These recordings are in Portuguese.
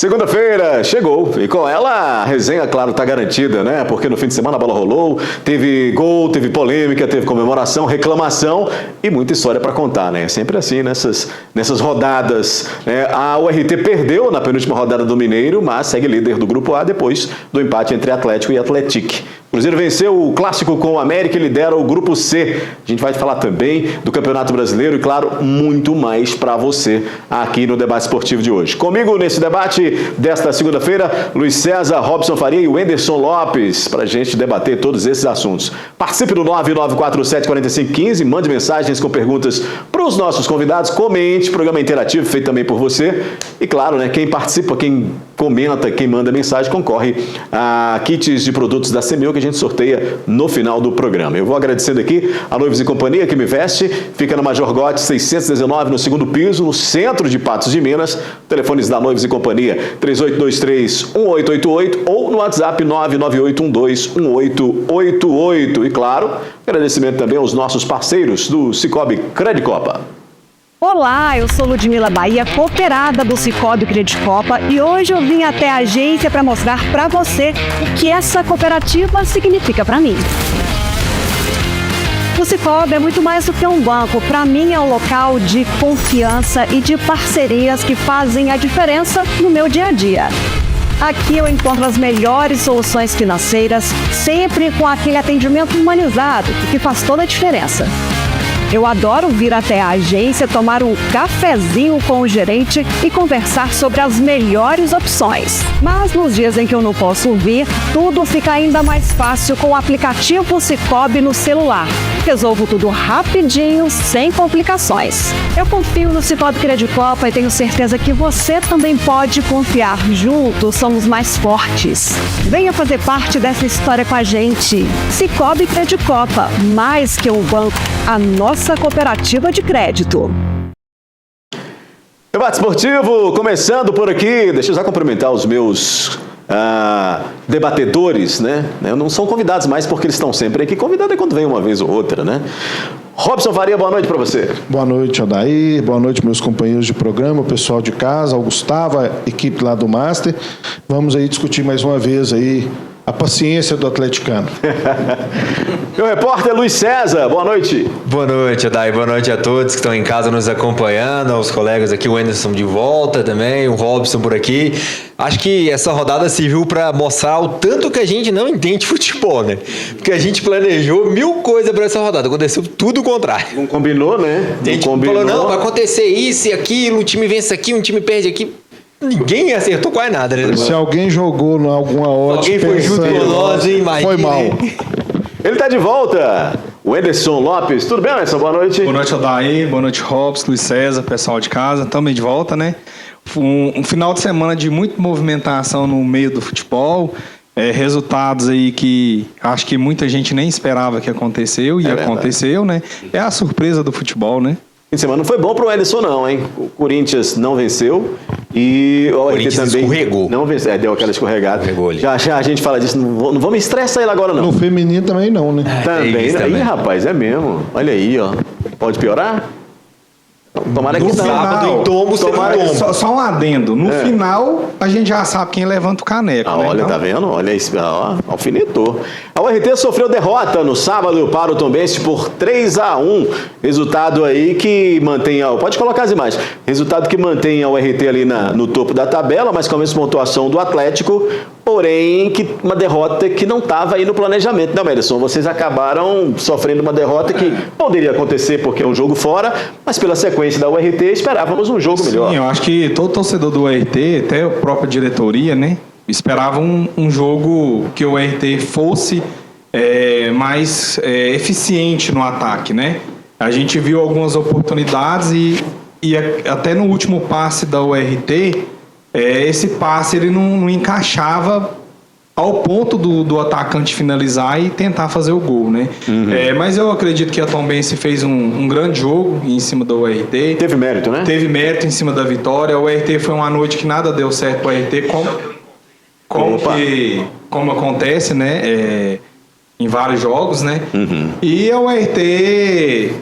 Segunda-feira chegou e com ela a resenha, claro, está garantida, né? Porque no fim de semana a bola rolou, teve gol, teve polêmica, teve comemoração, reclamação e muita história para contar, né? Sempre assim nessas rodadas, né? A URT perdeu na penúltima rodada do Mineiro, mas segue líder do Grupo A depois do empate entre Atlético e Atlético. Cruzeiro venceu o clássico com o América e lidera o Grupo C. A gente vai falar também do Campeonato Brasileiro e, claro, muito mais para você aqui no debate esportivo de hoje. Comigo nesse debate desta segunda-feira, Luiz César, Robson Faria e Wenderson Lopes, para a gente debater todos esses assuntos. Participe do 9947-4515, mande mensagens com perguntas para os nossos convidados, comente, programa interativo feito também por você. E, claro, né, quem participa, quem comenta, quem manda mensagem, concorre a kits de produtos da CEMIL que a gente sorteia no final do programa. Eu vou agradecendo aqui a Noivos e Companhia que me veste, fica na Major Gotti 619 no segundo piso, no centro de Patos de Minas. Telefones da Noivos e Companhia 3823-1888 ou no WhatsApp 99812-1888. E claro, agradecimento também aos nossos parceiros do Sicoob Credicopa. Olá, eu sou Ludmila Bahia, cooperada do Sicoob Credicopa, e hoje eu vim até a agência para mostrar para você o que essa cooperativa significa para mim. O Sicoob é muito mais do que um banco. Para mim é um local de confiança e de parcerias que fazem a diferença no meu dia a dia. Aqui eu encontro as melhores soluções financeiras, sempre com aquele atendimento humanizado, que faz toda a diferença. Eu adoro vir até a agência, tomar um cafezinho com o gerente e conversar sobre as melhores opções. Mas nos dias em que eu não posso vir, tudo fica ainda mais fácil com o aplicativo Sicoob no celular. Resolvo tudo rapidinho, sem complicações. Eu confio no Sicoob Credicopa e tenho certeza que você também pode confiar. Juntos somos mais fortes. Venha fazer parte dessa história com a gente. Sicoob Credicopa, mais que um banco, a nossa cooperativa de crédito. Debate esportivo começando por aqui. Deixa eu já cumprimentar os meus debatedores, né? Não são convidados mais porque eles estão sempre aqui. Convidado é quando vem uma vez ou outra, né? Robson Faria, boa noite para você. Boa noite, Odair. Boa noite, meus companheiros de programa, o pessoal de casa, o Gustavo, a equipe lá do Master. Vamos aí discutir mais uma vez aí a paciência do atleticano. Meu repórter Luiz César, boa noite. Boa noite, Odair. Boa noite a todos que estão em casa nos acompanhando, aos colegas aqui, o Wenderson de volta também, o Robson por aqui. Acho que essa rodada serviu para mostrar o tanto que a gente não entende futebol, né? Porque a gente planejou 1000 coisas para essa rodada, aconteceu tudo o contrário. Não combinou, né? A gente falou, não, vai acontecer isso e aquilo, um time vence aqui, um time perde aqui. Ninguém acertou quase nada, né? Se alguém jogou em alguma ótica, alguém foi junto com nós, imagina. Foi mal. Ele está de volta. O Wenderson Lopes. Tudo bem, Wenderson? Boa noite. Boa noite, Odair. Boa noite, Robson, Luiz César, pessoal de casa. Também de volta, né? Um final de semana de muita movimentação no meio do futebol. Resultados aí que acho que muita gente nem esperava que aconteceu e aconteceu, né? É a surpresa do futebol, né? Fim de semana não foi bom para o Wenderson, não, hein? O Corinthians não venceu e o Corinthians também escorregou. Não venceu, deu aquela escorregada. Já a gente fala disso, não vamos estressar ele agora, não. No feminino também não, né? Também, né? também. Ih, rapaz, é mesmo. Olha aí, ó. Pode piorar? Tomara que No final, em tombo, só um adendo. No final, a gente já sabe quem levanta o caneco. Né? Olha, então, tá vendo? Olha isso, ó, alfinetou. A URT sofreu derrota no sábado para o Tombense por 3-1. Resultado aí que mantém pode colocar as imagens. Resultado que mantém a URT ali no topo da tabela, mas com a mesma pontuação do Atlético, porém uma derrota que não estava aí no planejamento. Não, Wenderson, vocês acabaram sofrendo uma derrota que poderia acontecer porque é um jogo fora, mas pela sequência da URT esperávamos um jogo melhor. Sim, eu acho que todo torcedor do URT, até a própria diretoria, né, esperava um jogo que o URT fosse mais eficiente no ataque, né? A gente viu algumas oportunidades e até no último passe da URT, esse passe ele não encaixava ao ponto do atacante finalizar e tentar fazer o gol, né? Mas eu acredito que a Tombense fez um grande jogo em cima do URT. Teve mérito, né? Teve mérito em cima da vitória. O URT foi uma noite que nada deu certo para o URT, como acontece, né? Em vários jogos, né? E a URT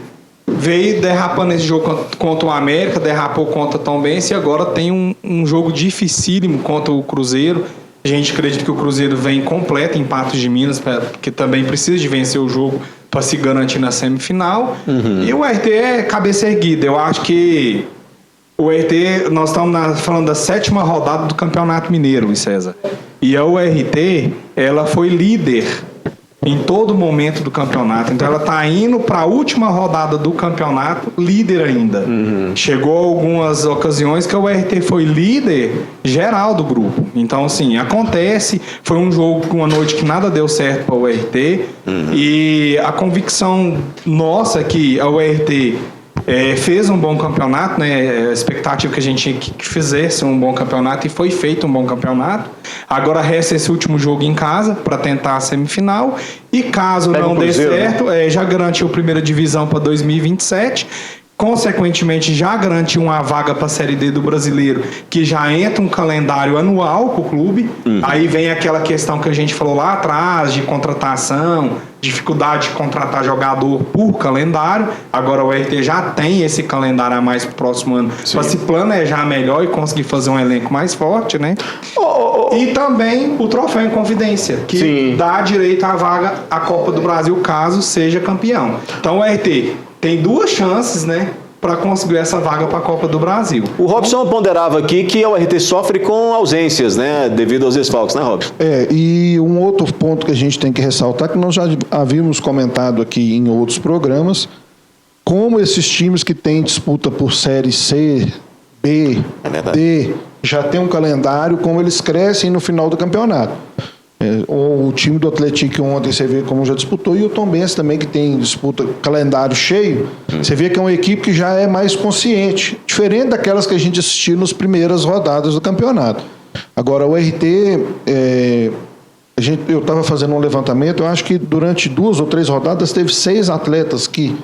veio derrapando esse jogo contra o América, derrapou contra o Tombense e agora tem um jogo dificílimo contra o Cruzeiro. A gente acredita que o Cruzeiro vem completo em Patos de Minas, porque também precisa de vencer o jogo para se garantir na semifinal. E o RT é cabeça erguida. Eu acho que o RT, nós estamos falando da 7ª rodada do Campeonato Mineiro, César. E a URT, ela foi líder em todo momento do campeonato. Então ela está indo para a última rodada do campeonato líder ainda. Chegou algumas ocasiões que a URT foi líder geral do grupo. Então, assim, acontece. Foi um jogo, uma noite que nada deu certo para a URT. E a convicção nossa é que a URT fez um bom campeonato, né? A expectativa que a gente tinha que fizesse um bom campeonato, e foi feito um bom campeonato. Agora resta esse último jogo em casa para tentar a semifinal, e caso não dê certo, já garantiu a primeira divisão para 2027. Consequentemente, já garantiu uma vaga para a Série D do Brasileiro, que já entra um calendário anual para o clube. Aí vem aquela questão que a gente falou lá atrás, de contratação, dificuldade de contratar jogador por calendário. Agora o RT já tem esse calendário a mais para o próximo ano, para se planejar melhor e conseguir fazer um elenco mais forte, né? E também o troféu em Confidência, que dá direito à vaga à Copa do Brasil, caso seja campeão. Então o RT tem 2 chances, né, para conseguir essa vaga para a Copa do Brasil. O Robson ponderava aqui que o RT sofre com ausências, né, devido aos desfalques, né, Robson? E um outro ponto que a gente tem que ressaltar, que nós já havíamos comentado aqui em outros programas, como esses times que têm disputa por Série C, B, D, já tem um calendário, como eles crescem no final do campeonato. O time do Atlético ontem, você vê como já disputou, e o Tombense também, que tem disputa calendário cheio, você vê que é uma equipe que já é mais consciente, diferente daquelas que a gente assistiu nas primeiras rodadas do campeonato. Agora, o RT, eu estava fazendo um levantamento, eu acho que durante 2 ou 3 rodadas teve 6 atletas que,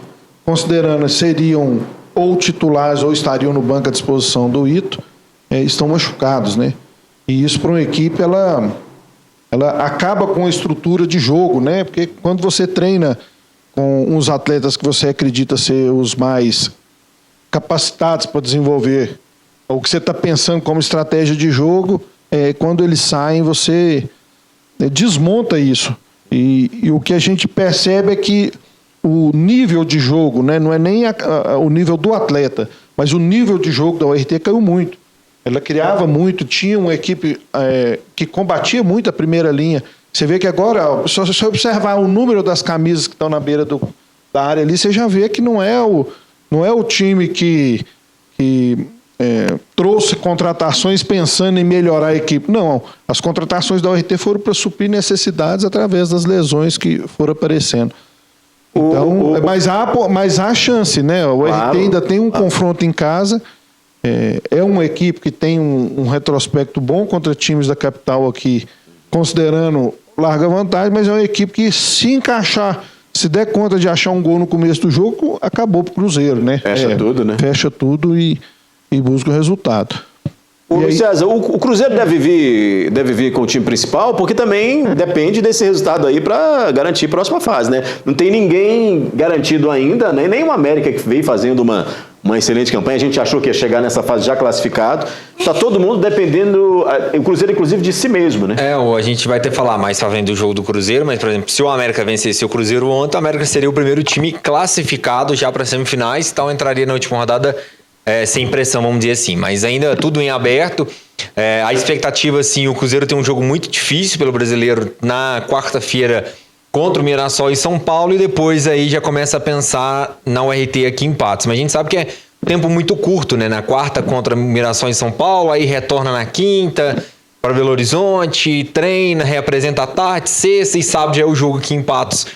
considerando seriam ou titulares ou estariam no banco à disposição do Ito, estão machucados, né? E isso, para uma equipe, ela acaba com a estrutura de jogo, né? Porque quando você treina com uns atletas que você acredita ser os mais capacitados para desenvolver o que você está pensando como estratégia de jogo, quando eles saem, você desmonta isso. E o que a gente percebe é que o nível de jogo, né, não é nem o nível do atleta, mas o nível de jogo da URT caiu muito. Ela criava muito, tinha uma equipe que combatia muito a primeira linha. Você vê que agora, se você observar o número das camisas que estão na beira da área ali, você já vê que não é o time que trouxe contratações pensando em melhorar a equipe. Não, as contratações da URT foram para suprir necessidades através das lesões que foram aparecendo. Então, mas há chance, né? O RT ainda tem um confronto em casa. É uma equipe que tem um retrospecto bom contra times da capital aqui, considerando larga vantagem, mas é uma equipe que, se encaixar, se der conta de achar um gol no começo do jogo, acabou pro Cruzeiro, né? Fecha tudo, né? Fecha tudo e busca o resultado. César, o Cruzeiro deve vir com o time principal, porque também depende desse resultado aí para garantir a próxima fase, né? Não tem ninguém garantido ainda, né? Nem o América, que veio fazendo uma excelente campanha. A gente achou que ia chegar nessa fase já classificado. Está todo mundo dependendo, o Cruzeiro inclusive, de si mesmo, né? A gente vai ter que falar mais pra frente do jogo do Cruzeiro, mas, por exemplo, se o América vencesse o Cruzeiro ontem, o América seria o primeiro time classificado já para semifinais, então entraria na última rodada sem pressão, vamos dizer assim. Mas ainda tudo em aberto. A expectativa, assim, o Cruzeiro tem um jogo muito difícil pelo Brasileiro na quarta-feira contra o Mirassol e São Paulo, e depois aí já começa a pensar na URT aqui em Patos. Mas a gente sabe que é tempo muito curto, né? Na quarta contra o Mirassol e São Paulo, aí retorna na quinta para Belo Horizonte, treina, reapresenta à tarde, sexta e sábado já é o jogo aqui em Patos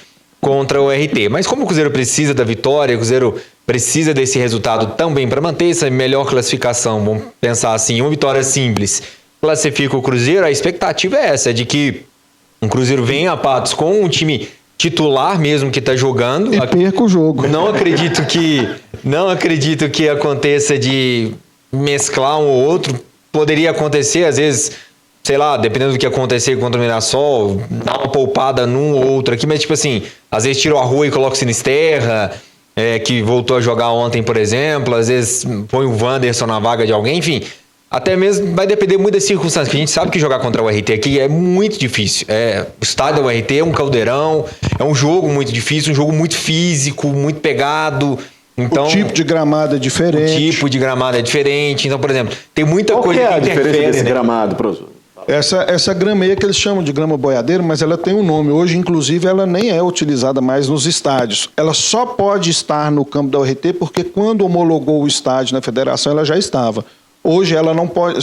contra o URT. Mas como o Cruzeiro precisa da vitória, o Cruzeiro precisa desse resultado também para manter essa melhor classificação, vamos pensar assim, uma vitória simples classifica o Cruzeiro, a expectativa é essa, de que o Cruzeiro venha a Patos com um time titular mesmo que está jogando. E perca o jogo. Não acredito que aconteça de mesclar um ou outro. Poderia acontecer, às vezes, sei lá, dependendo do que acontecer contra o Mirassol, dar uma poupada num ou outro aqui, mas tipo assim, às vezes tira o Arrua e coloca o Sinisterra, que voltou a jogar ontem, por exemplo, às vezes põe o Wanderson na vaga de alguém, enfim. Até mesmo vai depender muito das circunstâncias, que a gente sabe que jogar contra o RT aqui é muito difícil. O estádio do RT é um caldeirão, é um jogo muito difícil, um jogo muito físico, muito pegado. Então, o tipo de gramado é diferente. Então, por exemplo, tem muita Qual coisa que é a que diferença interfere, desse né? gramado, professor? Essa grama aí que eles chamam de grama boiadeira, mas ela tem um nome. Hoje, inclusive, ela nem é utilizada mais nos estádios. Ela só pode estar no campo da URT porque quando homologou o estádio na federação, ela já estava. Hoje ela não pode,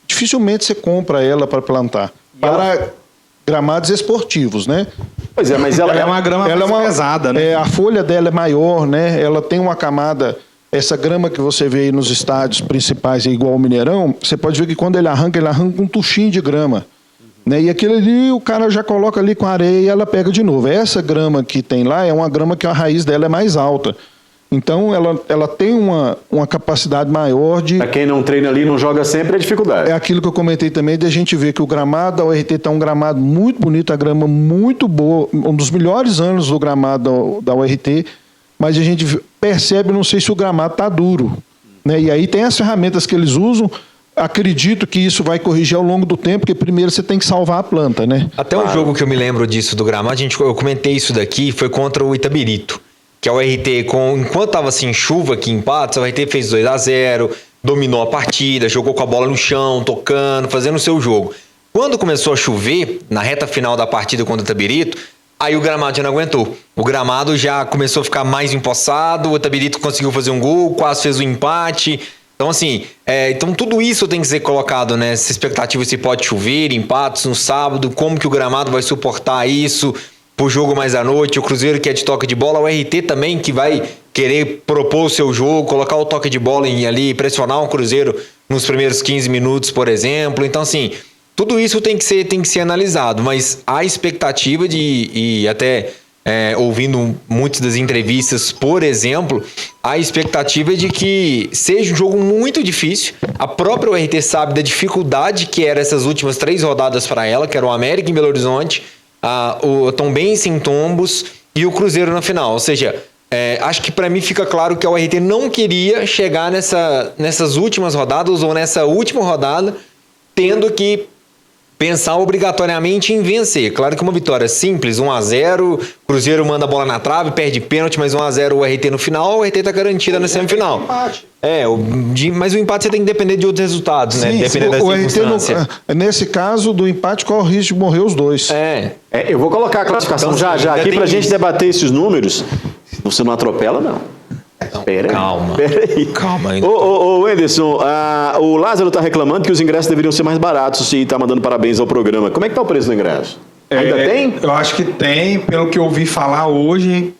dificilmente você compra ela para plantar. Para gramados esportivos, né? Pois é, mas ela É uma grama mais pesada, né? A folha dela é maior, né? Ela tem uma camada. Essa grama que você vê aí nos estádios principais, igual ao Mineirão, você pode ver que quando ele arranca com um tuchinho de grama. Né? E aquilo ali, o cara já coloca ali com areia e ela pega de novo. Essa grama que tem lá é uma grama que a raiz dela é mais alta. Então, ela tem uma capacidade maior de... Para quem não treina ali, não joga sempre, é dificuldade. É aquilo que eu comentei também, de a gente ver que o gramado da URT está um gramado muito bonito, a grama muito boa, um dos melhores anos do gramado da URT, mas a gente percebe, não sei se o gramado está duro. Né? E aí tem as ferramentas que eles usam, acredito que isso vai corrigir ao longo do tempo, porque primeiro você tem que salvar a planta, né? Até um jogo que eu me lembro disso do gramado, eu comentei isso daqui, foi contra o Itabirito. Que a URT, enquanto estava assim, chuva aqui em Patos, a URT fez 2-0, dominou a partida, jogou com a bola no chão, tocando, fazendo o seu jogo. Quando começou a chover, na reta final da partida contra o Itabirito, aí o gramado já não aguentou. O gramado já começou a ficar mais empoçado, o Itabirito conseguiu fazer um gol, quase fez o empate. Então, assim, então tudo isso tem que ser colocado nessa expectativa se pode chover em Patos no sábado, como que o gramado vai suportar isso pro jogo mais à noite, o Cruzeiro que é de toque de bola, o RT também que vai querer propor o seu jogo, colocar o toque de bola ali, pressionar o Cruzeiro nos primeiros 15 minutos, por exemplo. Então, assim, tudo isso tem que ser analisado, mas a expectativa e até ouvindo muitas das entrevistas, por exemplo, a expectativa é de que seja um jogo muito difícil. A própria URT sabe da dificuldade que eram essas últimas 3 rodadas para ela, que era o América em Belo Horizonte, o Tombense em Tombos e o Cruzeiro na final. Ou seja, acho que para mim fica claro que a URT não queria chegar nessas últimas rodadas ou nessa última rodada tendo que pensar obrigatoriamente em vencer. Claro que uma vitória simples, 1-0, Cruzeiro manda a bola na trave, perde pênalti, mas 1-0 o RT no final, o RT está garantida na semifinal. Mas o empate você tem que depender de outros resultados, né? Dependendo da circunstância. Nesse caso do empate, qual o risco de morrer os dois? Eu vou colocar a classificação já aqui para a gente debater esses números. Você não atropela, não. Calma. Calma ainda. Ô, Anderson, o Lázaro está reclamando que os ingressos deveriam ser mais baratos e está mandando parabéns ao programa. Como é que está o preço do ingresso? Ainda tem? Eu acho que tem. Pelo que eu ouvi falar hoje,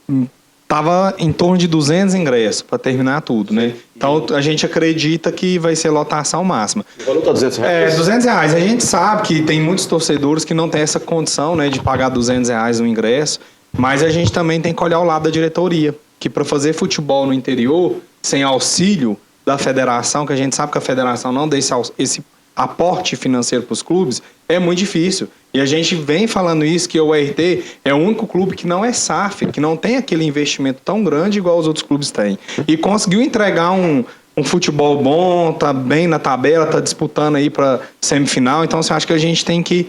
estava em torno de 200 ingressos para terminar tudo, né? Então a gente acredita que vai ser lotação máxima. O valor está R$200? R$200. A gente sabe que tem muitos torcedores que não têm essa condição, né, de pagar R$200 no ingresso, mas a gente também tem que olhar o lado da diretoria, que para fazer futebol no interior, sem auxílio da federação, que a gente sabe que a federação não dá esse aporte financeiro para os clubes, é muito difícil. E a gente vem falando isso, que o URT é o único clube que não é SAF, que não tem aquele investimento tão grande igual os outros clubes têm. E conseguiu entregar um futebol bom, tá bem na tabela, tá disputando aí para semifinal. Então, eu acho que a gente tem que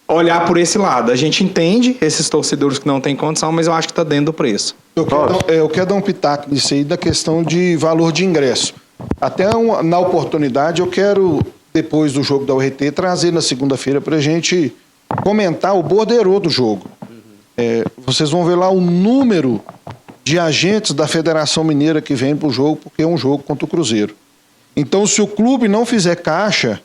olhar por esse lado. A gente entende esses torcedores que não têm condição, mas eu acho que está dentro do preço. Eu quero dar um pitaco nisso aí da questão de valor de ingresso. Até na oportunidade, eu quero, depois do jogo da URT, trazer na segunda-feira para a gente comentar o borderô do jogo. Vocês vão ver lá o número de agentes da Federação Mineira que vem para o jogo, porque é um jogo contra o Cruzeiro. Então, se o clube não fizer caixa...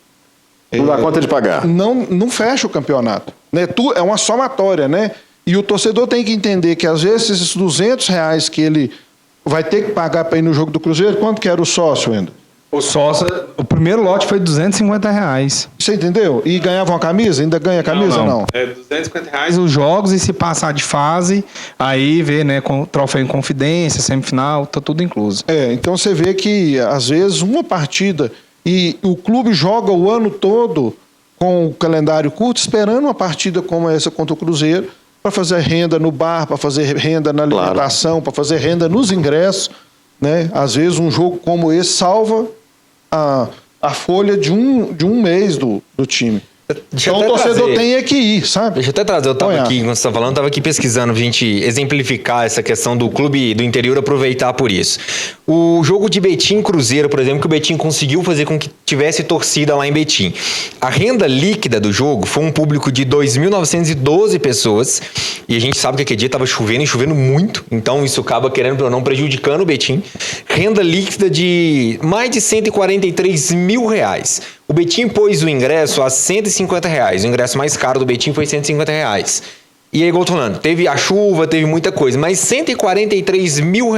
Não dá conta de pagar. Não fecha o campeonato. Né? É uma somatória, né? E o torcedor tem que entender que, às vezes, esses R$200 que ele vai ter que pagar para ir no jogo do Cruzeiro, quanto que era o sócio ainda? O sócio, o primeiro lote foi R$250. Você entendeu? E ganhava uma camisa? Ainda ganha camisa ou não? É R$250 os jogos, e se passar de fase, aí vê, né, com troféu em confidência, semifinal, tá tudo incluso. Então você vê que, às vezes, uma partida, e o clube joga o ano todo com o calendário curto, esperando uma partida como essa contra o Cruzeiro, para fazer renda no bar, para fazer renda na alimentação, para fazer renda nos ingressos, né? Às vezes um jogo como esse salva a folha de um mês do time. Então o torcedor tem que ir, sabe? Deixa eu até trazer, eu estava aqui, quando você está falando, estava aqui pesquisando pra gente exemplificar essa questão do clube do interior aproveitar por isso. O jogo de Betim Cruzeiro, por exemplo, que o Betim conseguiu fazer com que tivesse torcida lá em Betim. A renda líquida do jogo foi um público de 2.912 pessoas, e a gente sabe que aquele dia estava chovendo e chovendo muito, então isso acaba, querendo ou não, prejudicando o Betim. Renda líquida de mais de 143 mil reais. O Betim pôs o ingresso a R$150. O ingresso mais caro do Betim foi R$150. E aí, igual eu tô falando, teve a chuva, teve muita coisa, mas R$143 mil.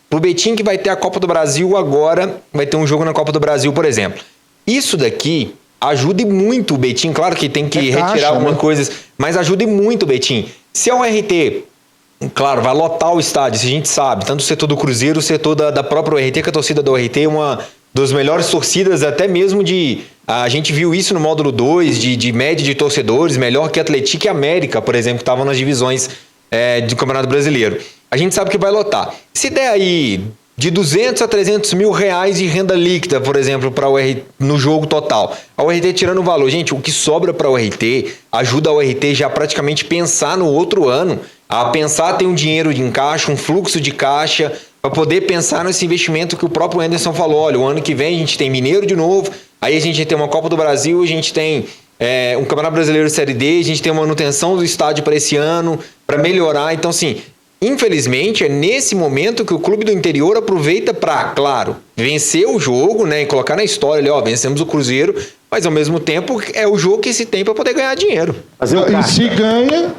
Pro Betim que vai ter a Copa do Brasil agora, vai ter um jogo na Copa do Brasil, por exemplo. Isso daqui ajude muito o Betim, claro que tem que retirar algumas coisas, mas ajude muito o Betim. Se a URT, claro, vai lotar o estádio, isso a gente sabe, tanto o setor do Cruzeiro, o setor da própria URT, que a torcida da URT é uma das melhores torcidas, até mesmo a gente viu isso no módulo 2, de média de torcedores, melhor que Atlético e América, por exemplo, que estavam nas divisões do Campeonato Brasileiro. A gente sabe que vai lotar. Se der aí de 200 a 300 mil reais de renda líquida, por exemplo, para no jogo total, a URT tirando o valor, gente, o que sobra para a URT ajuda a URT já praticamente pensar no outro ano, a pensar ter um dinheiro de encaixe, um fluxo de caixa, para poder pensar nesse investimento que o próprio Anderson falou. Olha, o ano que vem a gente tem Mineiro de novo, aí a gente tem uma Copa do Brasil, a gente tem um Campeonato Brasileiro de Série D, a gente tem uma manutenção do estádio para esse ano, para melhorar. Então, assim, infelizmente, é nesse momento que o clube do interior aproveita para, claro, vencer o jogo, né, e colocar na história ali, ó, vencemos o Cruzeiro, mas ao mesmo tempo é o jogo que se tem para poder ganhar dinheiro. E se ganha,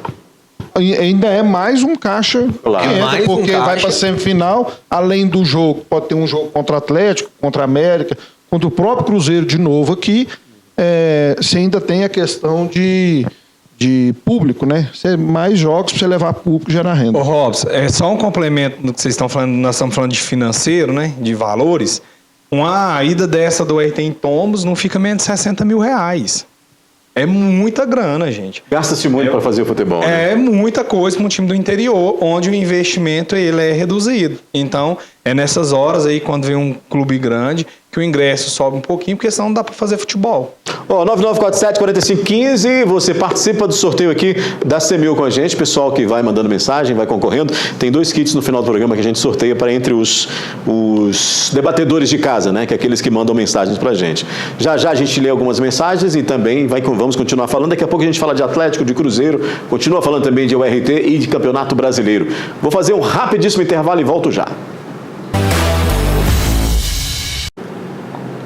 ainda é mais um caixa que entra, porque vai para a semifinal, além do jogo, pode ter um jogo contra o Atlético, contra a América, contra o próprio Cruzeiro de novo aqui, você ainda tem a questão de público, né? Mais jogos para você levar público e gerar renda. Ô Robson, é só um complemento do que vocês estão falando, nós estamos falando de financeiro, né? De valores. Uma ida dessa do URT em Tombos não fica menos de 60 mil reais. É muita grana, gente. Gasta-se muito para fazer o futebol. Né? É muita coisa para um time do interior, onde o investimento ele é reduzido. Então, é nessas horas aí, quando vem um clube grande, que o ingresso sobe um pouquinho, porque senão não dá para fazer futebol. 9947-4515, você participa do sorteio aqui da CEMIL com a gente, pessoal que vai mandando mensagem, vai concorrendo. Tem 2 kits no final do programa que a gente sorteia para entre os debatedores de casa, né? Que é aqueles que mandam mensagens pra gente. Já a gente lê algumas mensagens e também vamos continuar falando. Daqui a pouco a gente fala de Atlético, de Cruzeiro, continua falando também de URT e de Campeonato Brasileiro. Vou fazer um rapidíssimo intervalo e volto já.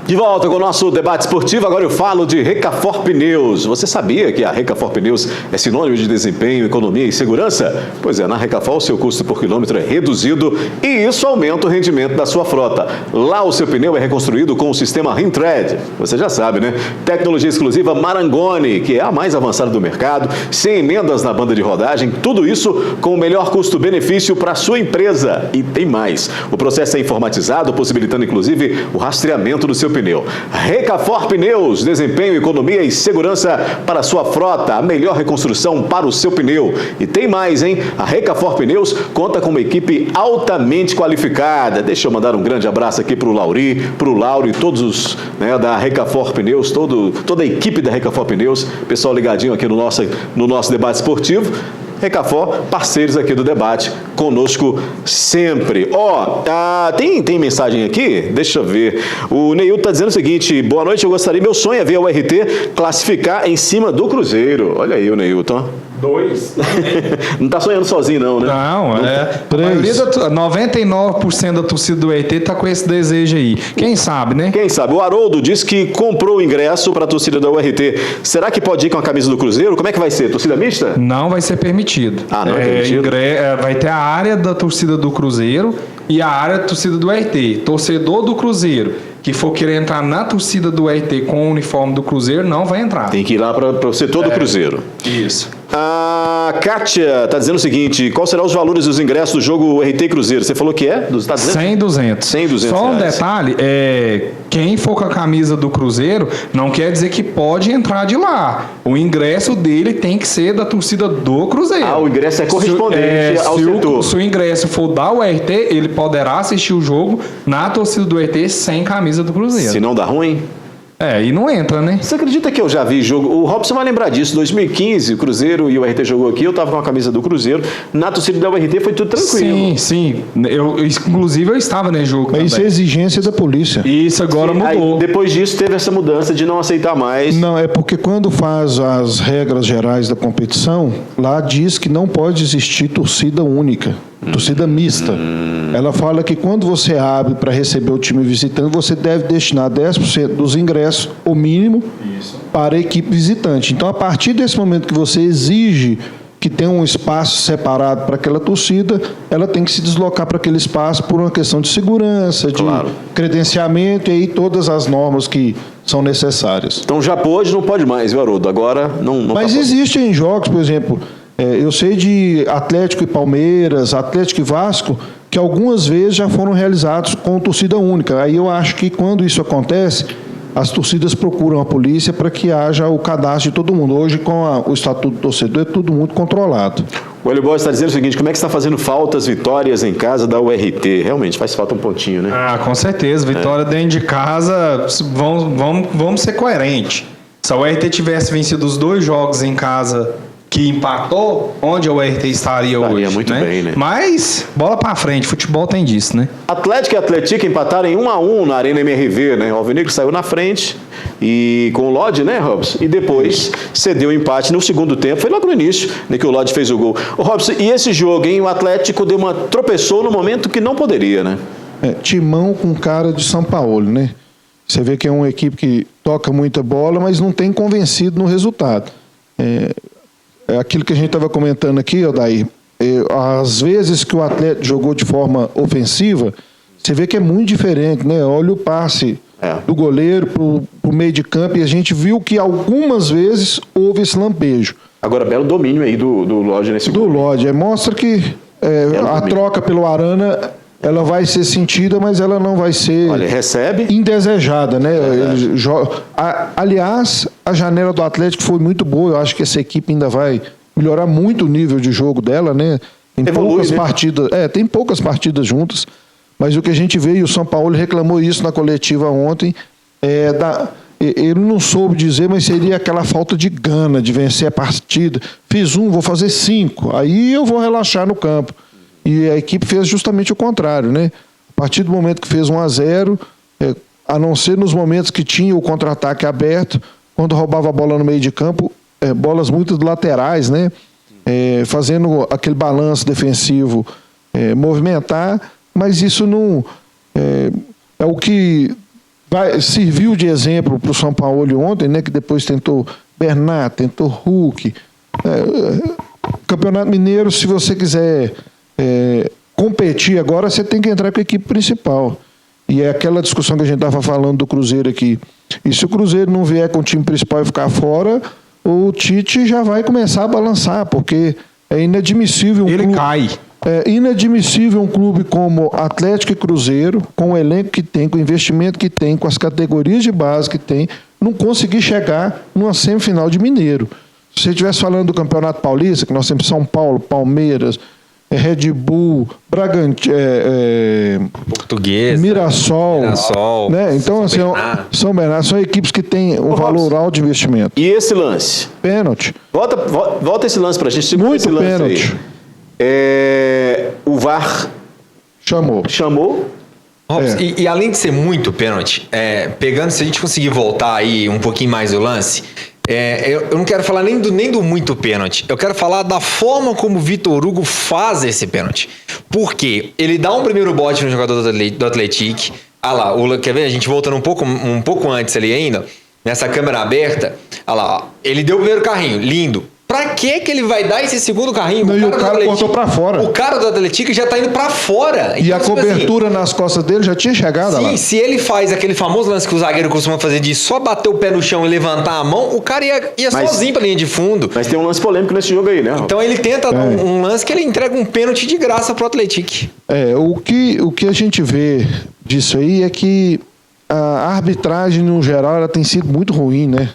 De volta com o nosso debate esportivo, agora eu falo de Recafor Pneus. Você sabia que a Recafor Pneus é sinônimo de desempenho, economia e segurança? Pois é, na Recafor o seu custo por quilômetro é reduzido e isso aumenta o rendimento da sua frota. Lá o seu pneu é reconstruído com o sistema Rintread. Você já sabe, né? Tecnologia exclusiva Marangoni, que é a mais avançada do mercado, sem emendas na banda de rodagem, tudo isso com o melhor custo-benefício para a sua empresa. E tem mais, o processo é informatizado, possibilitando inclusive o rastreamento do seu pneu. Recafor Pneus, desempenho, economia e segurança para a sua frota, a melhor reconstrução para o seu pneu. E tem mais, hein? A Recafor Pneus conta com uma equipe altamente qualificada. Deixa eu mandar um grande abraço aqui para o Lauri, para o Lauro e todos os da Recafor Pneus, toda a equipe da Recafor Pneus, pessoal ligadinho aqui no nosso debate esportivo. Recafor, parceiros aqui do debate, conosco sempre. Tem mensagem aqui? Deixa eu ver. O Neil está dizendo o seguinte: boa noite, meu sonho é ver a URT classificar em cima do Cruzeiro. Olha aí o Neilton. 2. Não está sonhando sozinho não, né? Não, a maioria 99% da torcida do URT está com esse desejo aí. Quem sabe, né? Quem sabe? O Haroldo disse que comprou o ingresso para a torcida da URT. Será que pode ir com a camisa do Cruzeiro? Como é que vai ser? Torcida mista? Não vai ser permitido. Não é permitido? Vai ter a área da torcida do Cruzeiro e a área da torcida do URT. Torcedor do Cruzeiro que for querer entrar na torcida do URT com o uniforme do Cruzeiro, não vai entrar. Tem que ir lá para o setor do Cruzeiro. Isso. A Kátia tá dizendo o seguinte, qual serão os valores dos ingressos do jogo RT e Cruzeiro? Você falou que é? Tá dizendo? 100, 200. 100, 200 Só um reais. detalhe, quem for com a camisa do Cruzeiro, não quer dizer que pode entrar de lá. O ingresso dele tem que ser da torcida do Cruzeiro. O ingresso é correspondente ao setor. Se o ingresso for da URT, ele poderá assistir o jogo na torcida do URT sem camisa do Cruzeiro. Se não dá ruim? E não entra, né? Você acredita que eu já vi jogo? O Robson vai lembrar disso. 2015, o Cruzeiro e o RT jogou aqui. Eu tava com a camisa do Cruzeiro. Na torcida da URT foi tudo tranquilo. Sim. Inclusive, eu estava nesse jogo também. Isso é exigência da polícia. Isso agora mudou. Aí, depois disso, teve essa mudança de não aceitar mais. Não, é porque quando faz as regras gerais da competição, lá diz que não pode existir torcida única, torcida mista. Ela fala que quando você abre para receber o time visitante, você deve destinar 10% dos ingressos, o mínimo, para a equipe visitante. Então, a partir desse momento que você exige que tenha um espaço separado para aquela torcida, ela tem que se deslocar para aquele espaço por uma questão de segurança, de credenciamento e aí todas as normas que são necessárias. Então já pôde, não pode mais, viu, Haroldo? Agora não Mas existem jogos, por exemplo, eu sei de Atlético e Palmeiras, Atlético e Vasco, que algumas vezes já foram realizados com torcida única. Aí eu acho que quando isso acontece, as torcidas procuram a polícia para que haja o cadastro de todo mundo. Hoje, com o Estatuto do Torcedor, é tudo muito controlado. O Hélio Borges está dizendo o seguinte, como é que está fazendo falta as vitórias em casa da URT? Realmente, faz falta um pontinho, né? Com certeza. Vitória dentro de casa, vamos ser coerentes. Se a URT tivesse vencido os 2 jogos em casa que empatou, onde a URT estaria hoje? Muito bem, né? Mas, bola pra frente, futebol tem disso, né? Atlético e Atlético empataram em 1-1 na Arena MRV, né? O Alvinegro saiu na frente e com o Lodge, né, Robson? E depois cedeu o empate no segundo tempo. Foi logo no início, né, que o Lodge fez o gol. Ô, Robson, e esse jogo, hein? O Atlético tropeçou no momento que não poderia, né? Timão com cara de São Paulo, né? Você vê que é uma equipe que toca muita bola, mas não tem convencido no resultado. É aquilo que a gente estava comentando aqui, Odair, às vezes que o Atlético jogou de forma ofensiva, você vê que é muito diferente, né? Olha o passe do goleiro para o meio de campo e a gente viu que algumas vezes houve esse lampejo. Agora, belo domínio aí do Lodge nesse gol. Do Lodge, mostra que a troca pelo Arana, ela vai ser sentida, mas ela não vai ser indesejada, né? Aliás, a janela do Atlético foi muito boa. Eu acho que essa equipe ainda vai melhorar muito o nível de jogo dela, né? Tem poucas partidas, tem poucas partidas juntas, mas o que a gente vê, e o São Paulo reclamou isso na coletiva ontem, ele não soube dizer, mas seria aquela falta de gana de vencer a partida. Fiz vou fazer 5, aí eu vou relaxar no campo. E a equipe fez justamente o contrário, né? A partir do momento que fez 1-0, a não ser nos momentos que tinha o contra-ataque aberto, quando roubava a bola no meio de campo, bolas muito laterais, né? Fazendo aquele balanço defensivo, movimentar, mas isso não é o que serviu de exemplo para o São Paulo ontem, né? Que depois tentou Bernat, tentou Hulk. Campeonato Mineiro, se você quiser competir agora, você tem que entrar com a equipe principal. E é aquela discussão que a gente estava falando do Cruzeiro aqui. E se o Cruzeiro não vier com o time principal e ficar fora, o Tite já vai começar a balançar, porque é inadmissível cai. É inadmissível um clube como Atlético e Cruzeiro, com o elenco que tem, com o investimento que tem, com as categorias de base que tem, não conseguir chegar numa semifinal de Mineiro. Se você estivesse falando do Campeonato Paulista, que nós temos São Paulo, Palmeiras, Red Bull, Bragantino, Portuguesa, Mirassol, né? Então, São Bernardo são equipes que têm um valor alto de investimento. E esse lance? Pênalti. Volta esse lance pra gente. Muito esse lance pênalti. O VAR chamou. Robson, e além de ser muito pênalti, pegando, se a gente conseguir voltar aí um pouquinho mais do lance, eu não quero falar nem do muito pênalti, eu quero falar da forma como o Vitor Hugo faz esse pênalti. Porque ele dá um primeiro bote no jogador do Atlético. Quer ver? A gente voltando um pouco antes ali ainda, nessa câmera aberta, ele deu o primeiro carrinho, lindo. Pra que ele vai dar esse segundo carrinho? Não, e o cara cortou pra fora. O cara do Atlético já tá indo pra fora. E então, a cobertura nas costas dele já tinha chegado lá. Sim, se ele faz aquele famoso lance que o zagueiro costuma fazer de só bater o pé no chão e levantar a mão, o cara ia sozinho pra linha de fundo. Mas tem um lance polêmico nesse jogo aí, né? Então ele tenta dar um lance que ele entrega um pênalti de graça pro Atlético. O que a gente vê disso aí é que a arbitragem, no geral, ela tem sido muito ruim, né?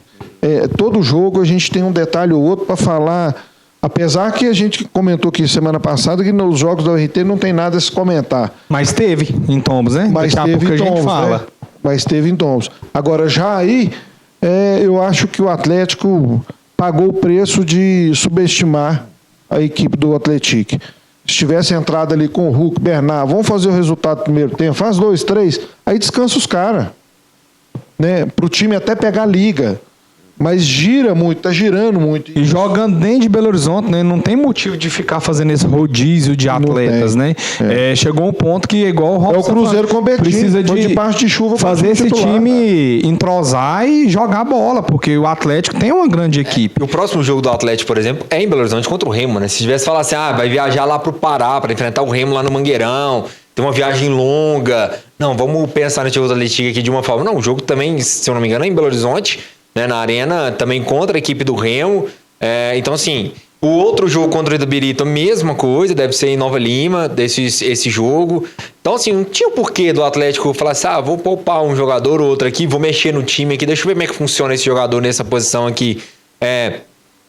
Todo jogo a gente tem um detalhe ou outro para falar, apesar que a gente comentou aqui semana passada que nos jogos da URT não tem nada a se comentar. Mas teve em tombos, né? Mas Daqui a teve pouco em a gente tombos, fala. né? Mas teve em tombos. Agora, já aí, eu acho que o Atlético pagou o preço de subestimar a equipe do Atlético. Se tivesse entrado ali com o Hulk, Bernard, vamos fazer o resultado do primeiro tempo, faz 2, 3, aí descansa os caras. Né? Para o time até pegar a liga. Mas gira muito, tá girando muito. E jogando dentro de Belo Horizonte, né? Não tem motivo de ficar fazendo esse rodízio de atletas, né? Chegou um ponto que, igual o Robson, o Cruzeiro com o Betinho, precisa de parte de chuva fazer esse time entrosar e jogar bola, porque o Atlético tem uma grande equipe. O próximo jogo do Atlético, por exemplo, é em Belo Horizonte contra o Remo, né? Se tivesse falado assim, vai viajar lá pro Pará para enfrentar o Remo lá no Mangueirão, tem uma viagem longa. Não, vamos pensar no jogo do Atlético aqui de uma forma. Não, o jogo também, se eu não me engano, é em Belo Horizonte, né, na Arena, também contra a equipe do Remo. Então, assim, o outro jogo contra o Itabirito, mesma coisa, deve ser em Nova Lima, esse jogo. Então, assim, não tinha o porquê do Atlético falar assim, vou poupar um jogador ou outro aqui, vou mexer no time aqui, deixa eu ver como é que funciona esse jogador nessa posição aqui.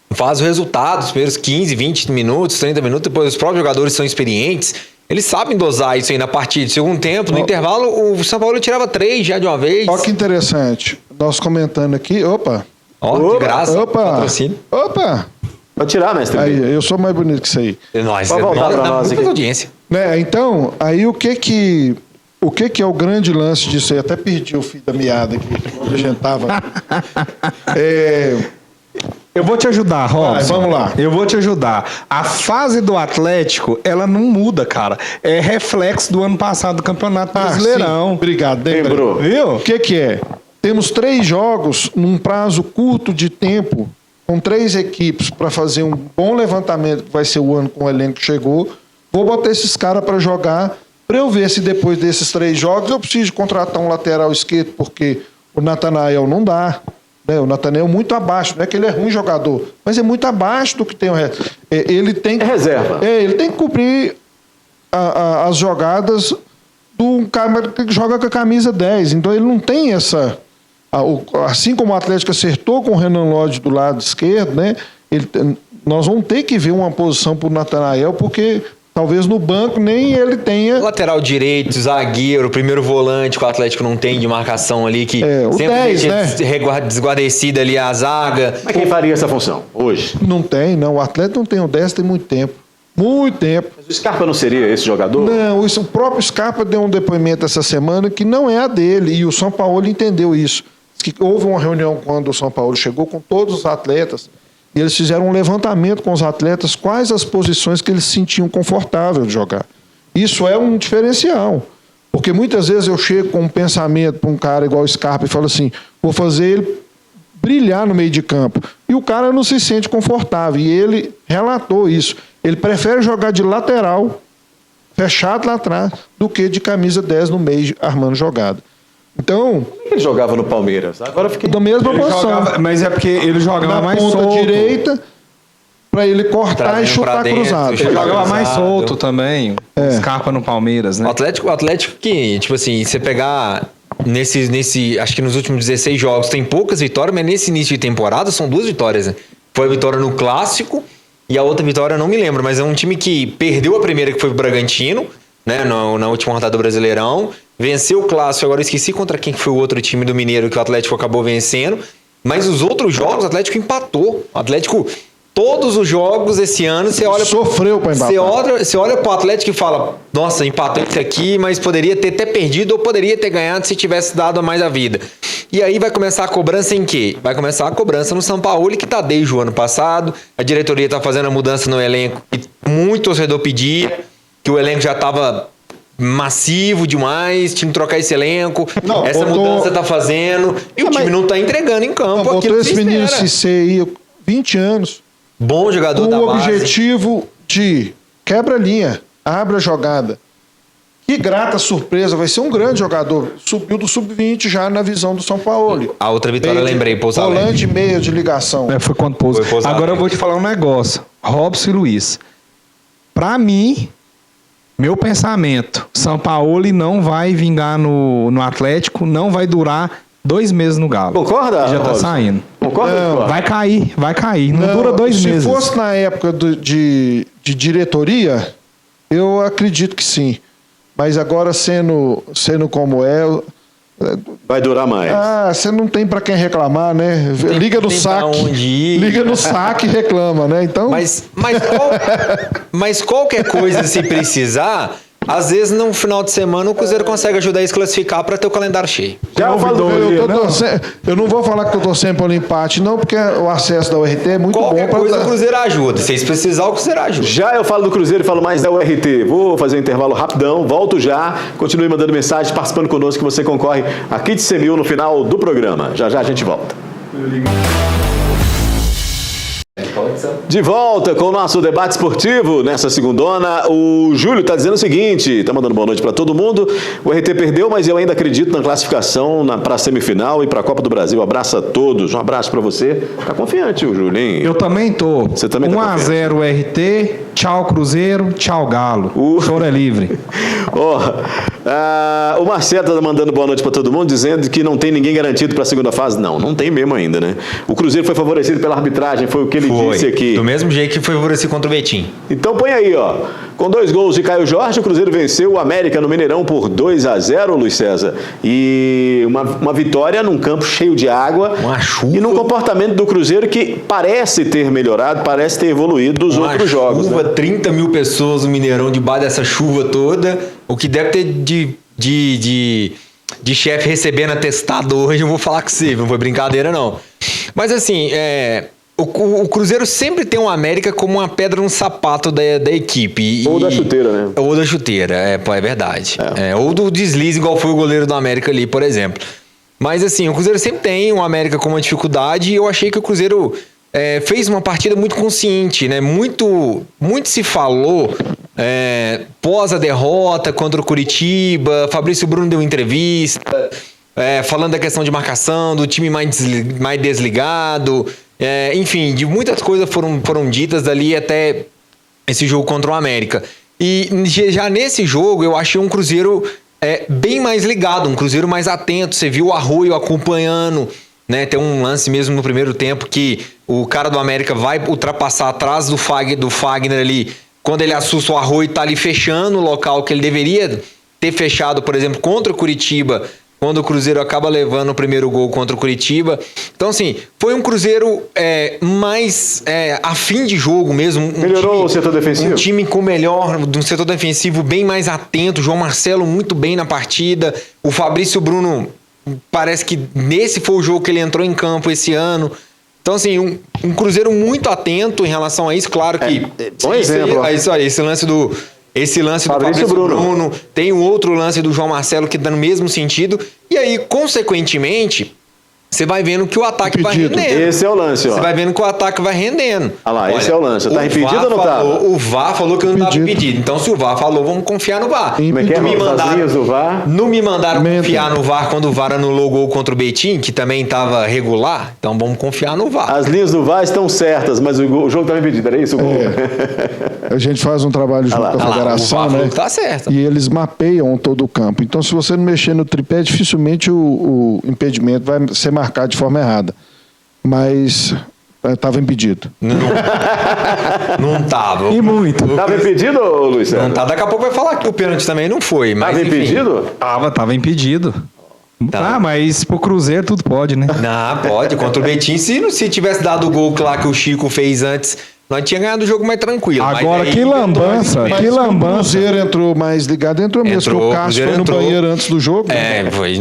Faz o resultado, os primeiros 15, 20 minutos, 30 minutos, depois os próprios jogadores são experientes, eles sabem dosar isso aí na partida. No segundo tempo, no intervalo, o São Paulo tirava 3 já de uma vez. Olha que interessante. Nós comentando aqui, de graça, patrocínio. Pode tirar, mestre. Aí, eu sou mais bonito que isso aí. Nós, Pode voltar pra nós aqui. Audiência. Né, então, aí o que é o grande lance disso aí? Até perdi o fio da meada aqui, quando a gente tava... Eu vou te ajudar, Robson. Vamos lá. Eu vou te ajudar. A fase do Atlético, ela não muda, cara. É reflexo do ano passado do Campeonato Brasileirão. Sim. Obrigado, lembrou. Viu? O que é? Temos 3 jogos num prazo curto de tempo, com 3 equipes para fazer um bom levantamento, que vai ser o ano com o elenco que chegou. Vou botar esses caras para jogar, para eu ver se depois desses 3 jogos eu preciso contratar um lateral esquerdo, porque o Natanael não dá. O Natanael é muito abaixo, não é que ele é ruim jogador, mas é muito abaixo do que tem o resto. Ele tem que, reserva. Ele tem que cumprir as jogadas do cara que joga com a camisa 10. Então ele não tem essa... Assim como o Atlético acertou com o Renan Lodge do lado esquerdo, né? Nós vamos ter que ver uma posição para o Natanael, porque... Talvez no banco nem ele tenha... Lateral direito, zagueiro, primeiro volante que o Atlético não tem de marcação ali, que o sempre 10, deixa desguarnecida ali a zaga. Mas quem faria essa função hoje? Não tem, não. O Atlético não tem o 10 tem muito tempo. Muito tempo. Mas o Scarpa não seria esse jogador? Não, o próprio Scarpa deu um depoimento essa semana que não é a dele, e o São Paulo entendeu isso. Que houve uma reunião quando o São Paulo chegou com todos os atletas, e eles fizeram um levantamento com os atletas, quais as posições que eles se sentiam confortáveis de jogar. Isso é um diferencial. Porque muitas vezes eu chego com um pensamento para um cara igual o Scarpa e falo assim, vou fazer ele brilhar no meio de campo. E o cara não se sente confortável. E ele relatou isso. Ele prefere jogar de lateral, fechado lá atrás, do que de camisa 10 no meio, armando jogada. Então... Ele jogava no Palmeiras. Agora eu fiquei... Da mesma posição. Mas é porque ele jogava mais solto. Na ponta direita, para ele cortar e chutar cruzado. Ele jogava mais solto também. Scarpa no Palmeiras, né? O Atlético que, tipo assim, você pegar acho que nos últimos 16 jogos tem poucas vitórias, mas nesse início de temporada são 2 vitórias, né? Foi a vitória no Clássico e a outra vitória eu não me lembro, mas é um time que perdeu a primeira, que foi o Bragantino, né? Na última rodada do Brasileirão. Venceu o Clássico, agora eu esqueci contra quem foi o outro time do Mineiro que o Atlético acabou vencendo. Mas os outros jogos, o Atlético empatou. O Atlético, todos os jogos esse ano, você olha... Sofreu para empatar. Você olha pro Atlético e fala, nossa, empatou isso aqui, mas poderia ter até perdido ou poderia ter ganhado se tivesse dado mais a vida. E aí vai começar a cobrança em quê? Vai começar a cobrança no São Paulo, que tá desde o ano passado. A diretoria tá fazendo a mudança no elenco que muito torcedor pedia, que o elenco já tava... massivo demais, tinha que trocar esse elenco, essa mudança tá fazendo, e o time não tá entregando em campo. Botou esse menino Cissé aí, 20 anos, Bom jogador com da o base. objetivo de quebra a linha, abre a jogada. Que grata surpresa, vai ser um grande jogador. Subiu do sub-20 já na visão do São Paulo. A outra vitória eu lembrei, Pouso Alegre. Volante meio de ligação. Foi quando Pouso. Foi Pouso Agora Alegre. eu vou te falar um negócio. Robson e Luiz. Pra mim, meu pensamento, São Paulo não vai vingar no Atlético, não vai durar 2 meses no Galo. Concorda, Já tá Robson? saindo. Concorda? Não. Vai cair. Não dura 2 meses. Se fosse na época de diretoria, eu acredito que sim. Mas agora, sendo como é... Vai durar mais. você não tem pra quem reclamar, né? Liga no tem pra saque. onde ir. Liga no saque e reclama, né? Então... Mas qualquer coisa, se precisar, às vezes no final de semana o Cruzeiro consegue ajudar a se classificar para ter o calendário cheio. Já eu falo eu não vou falar que eu tô sempre pelo empate, não, porque o acesso da URT é muito Qualquer bom. coisa o Cruzeiro ajuda. Se vocês precisarem, o Cruzeiro ajuda. Já eu falo do Cruzeiro e falo mais da URT. Vou fazer um intervalo rapidão, volto já. Continue mandando mensagem, participando conosco, que você concorre a kit C1000 no final do programa. Já já a gente volta. De volta com o nosso debate esportivo nessa segundona. O Júlio está dizendo o seguinte, está mandando boa noite para todo mundo. O RT perdeu, mas eu ainda acredito na classificação para a semifinal e para a Copa do Brasil. Abraço a todos. Um abraço para você. Tá confiante, o Júlio, hein? Eu também tô. Você também tá 1-0 RT, tchau Cruzeiro, tchau Galo. Choro é livre. O Marcelo está mandando boa noite para todo mundo, dizendo que não tem ninguém garantido para a segunda fase. Não tem mesmo ainda, né? O Cruzeiro foi favorecido pela arbitragem, foi o que ele disse aqui. Do mesmo jeito que foi favorecido contra o Betim. Então põe aí, ó. Com 2 gols de Caio Jorge, o Cruzeiro venceu o América no Mineirão por 2-0, Luiz César. E uma vitória num campo cheio de água. Uma chuva. E num comportamento do Cruzeiro que parece ter melhorado, parece ter evoluído dos outros jogos. Chuva, Né? 30 mil pessoas no Mineirão debaixo dessa chuva toda. O que deve ter de chefe recebendo atestado hoje, eu vou falar com você, não foi brincadeira não. Mas assim, o Cruzeiro sempre tem o América como uma pedra no sapato da equipe. Ou da chuteira, né? Ou da chuteira, é verdade. Ou do deslize, igual foi o goleiro do América ali, por exemplo. Mas assim, o Cruzeiro sempre tem o América como uma dificuldade e eu achei que o Cruzeiro fez uma partida muito consciente, né? Muito se falou pós a derrota contra o Curitiba. Fabrício Bruno deu entrevista falando da questão de marcação, do time mais desligado. Enfim, de muitas coisas foram ditas ali até esse jogo contra o América. E já nesse jogo eu achei um Cruzeiro bem mais ligado, um Cruzeiro mais atento. Você viu o Arroio acompanhando, né? Tem um lance mesmo no primeiro tempo que o cara do América vai ultrapassar atrás do Fagner ali, quando ele assusta o Arroio, tá ali fechando o local que ele deveria ter fechado, por exemplo, contra o Curitiba, quando o Cruzeiro acaba levando o primeiro gol contra o Curitiba. Então, assim, foi um Cruzeiro mais afim de jogo mesmo. Melhorou o setor defensivo? Um time com um setor defensivo bem mais atento. João Marcelo muito bem na partida. O Fabrício Bruno, parece que nesse foi o jogo que ele entrou em campo esse ano. Então, assim, um Cruzeiro muito atento em relação a isso. Claro que... bom exemplo. Esse lance do Fabrício Bruno. Tem um outro lance do João Marcelo que dá no mesmo sentido. E aí, consequentemente, você vai vendo que o ataque vai rendendo. Esse é o lance, ó. Você vai vendo que o ataque vai rendendo. Olha lá, esse é o lance. Tá impedido ou não tá? O VAR falou que não estava impedido. Então, se o VAR falou, vamos confiar no VAR. Como é que Não me mandaram confiar no VAR quando o VAR anulou o gol contra o Betim, que também estava regular. Então, vamos confiar no VAR. As linhas do VAR estão certas, mas o jogo estava impedido. Era isso o gol? A gente faz um trabalho junto com a federação, o VAR né? Tá certo. E eles mapeiam todo o campo. Então, se você não mexer no tripé, dificilmente o impedimento vai ser marcado de forma errada. Mas estava impedido. Não estava. E muito. Estava impedido, Luiz César? Não tá. Daqui a pouco vai falar que o pênalti também não foi. Estava impedido? Tava impedido. Tá. Mas pro Cruzeiro tudo pode, né? Não, pode. Contra o Betim, se tivesse dado o gol lá que o Chico fez antes, nós tínhamos ganhado o jogo mais tranquilo. Agora, mas que lambança, Mas que o lambança. Cruzeiro entrou mais ligado, entrou mesmo. Entrou, Que o Cássio foi no entrou. banheiro antes do jogo. Foi.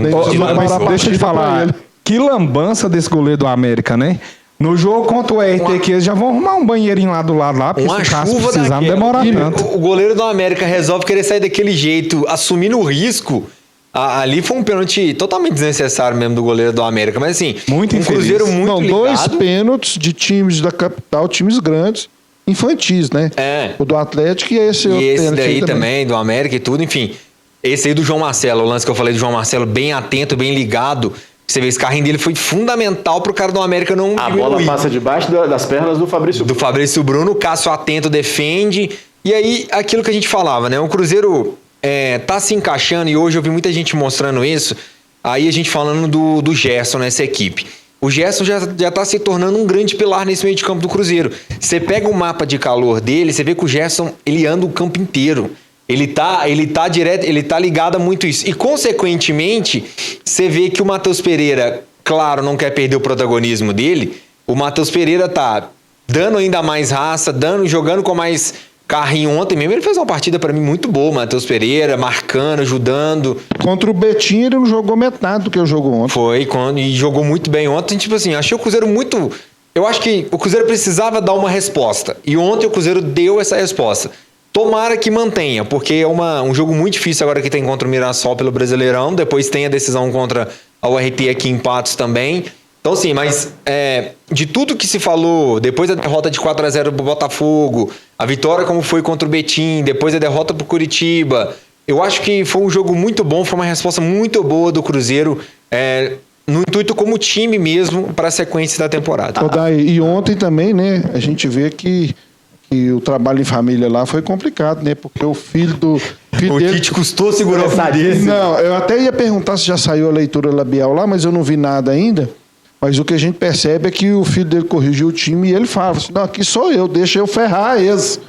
Deixa eu te falar, que lambança desse goleiro do América, né? No jogo contra o RT, que eles já vão arrumar um banheirinho lá do lado lá, porque Uma se o Cássio chuva precisar, não daquela. demora tanto. O goleiro do América resolve querer sair daquele jeito, assumindo o risco, Ali foi um pênalti totalmente desnecessário mesmo do goleiro do América. Mas assim, Muito um infeliz. Cruzeiro muito Não, ligado. 2 pênaltis de times da capital, times grandes, infantis, né? É. O do Atlético e esse outro E esse pênalti aí daí também, do América e tudo, enfim. Esse aí do João Marcelo, o lance que eu falei do João Marcelo, bem atento, bem ligado. Você vê, esse carrinho dele foi fundamental pro cara do América não A diminuir. bola passa debaixo das pernas do Fabrício. Do Fabrício Bruno, o Cássio atento defende. E aí, aquilo que a gente falava, né? O Cruzeiro tá se encaixando, e hoje eu vi muita gente mostrando isso. Aí a gente falando do Gerson nessa equipe. O Gerson já tá se tornando um grande pilar nesse meio de campo do Cruzeiro. Você pega o mapa de calor dele, você vê que o Gerson, ele anda o campo inteiro. Ele tá direto, ele tá ligado a muito isso. E, consequentemente, você vê que o Matheus Pereira, claro, não quer perder o protagonismo dele. O Matheus Pereira tá dando ainda mais raça, jogando com mais carrinho. Ontem mesmo ele fez uma partida para mim muito boa, Matheus Pereira, marcando, ajudando. Contra o Betinho ele não jogou metade do que eu jogou ontem. E jogou muito bem ontem. Tipo assim, achei o Cruzeiro muito... Eu acho que o Cruzeiro precisava dar uma resposta. E ontem o Cruzeiro deu essa resposta. Tomara que mantenha, porque é um jogo muito difícil agora que tem contra o Mirassol pelo Brasileirão. Depois tem a decisão contra a URT aqui em Patos também. Então, sim, mas de tudo que se falou, depois da derrota de 4-0 pro Botafogo, a vitória como foi contra o Betim, depois a derrota pro Curitiba, eu acho que foi um jogo muito bom, foi uma resposta muito boa do Cruzeiro, no intuito como time mesmo, para a sequência da temporada. E ontem também, né, a gente vê que o trabalho em família lá foi complicado, né? Porque o filho dele... Tite custou segurar o Faria. Não, eu até ia perguntar se já saiu a leitura labial lá, mas eu não vi nada ainda. Mas o que a gente percebe é que o filho dele corrigiu o time e ele fala assim, não, aqui sou eu, deixa eu ferrar eles.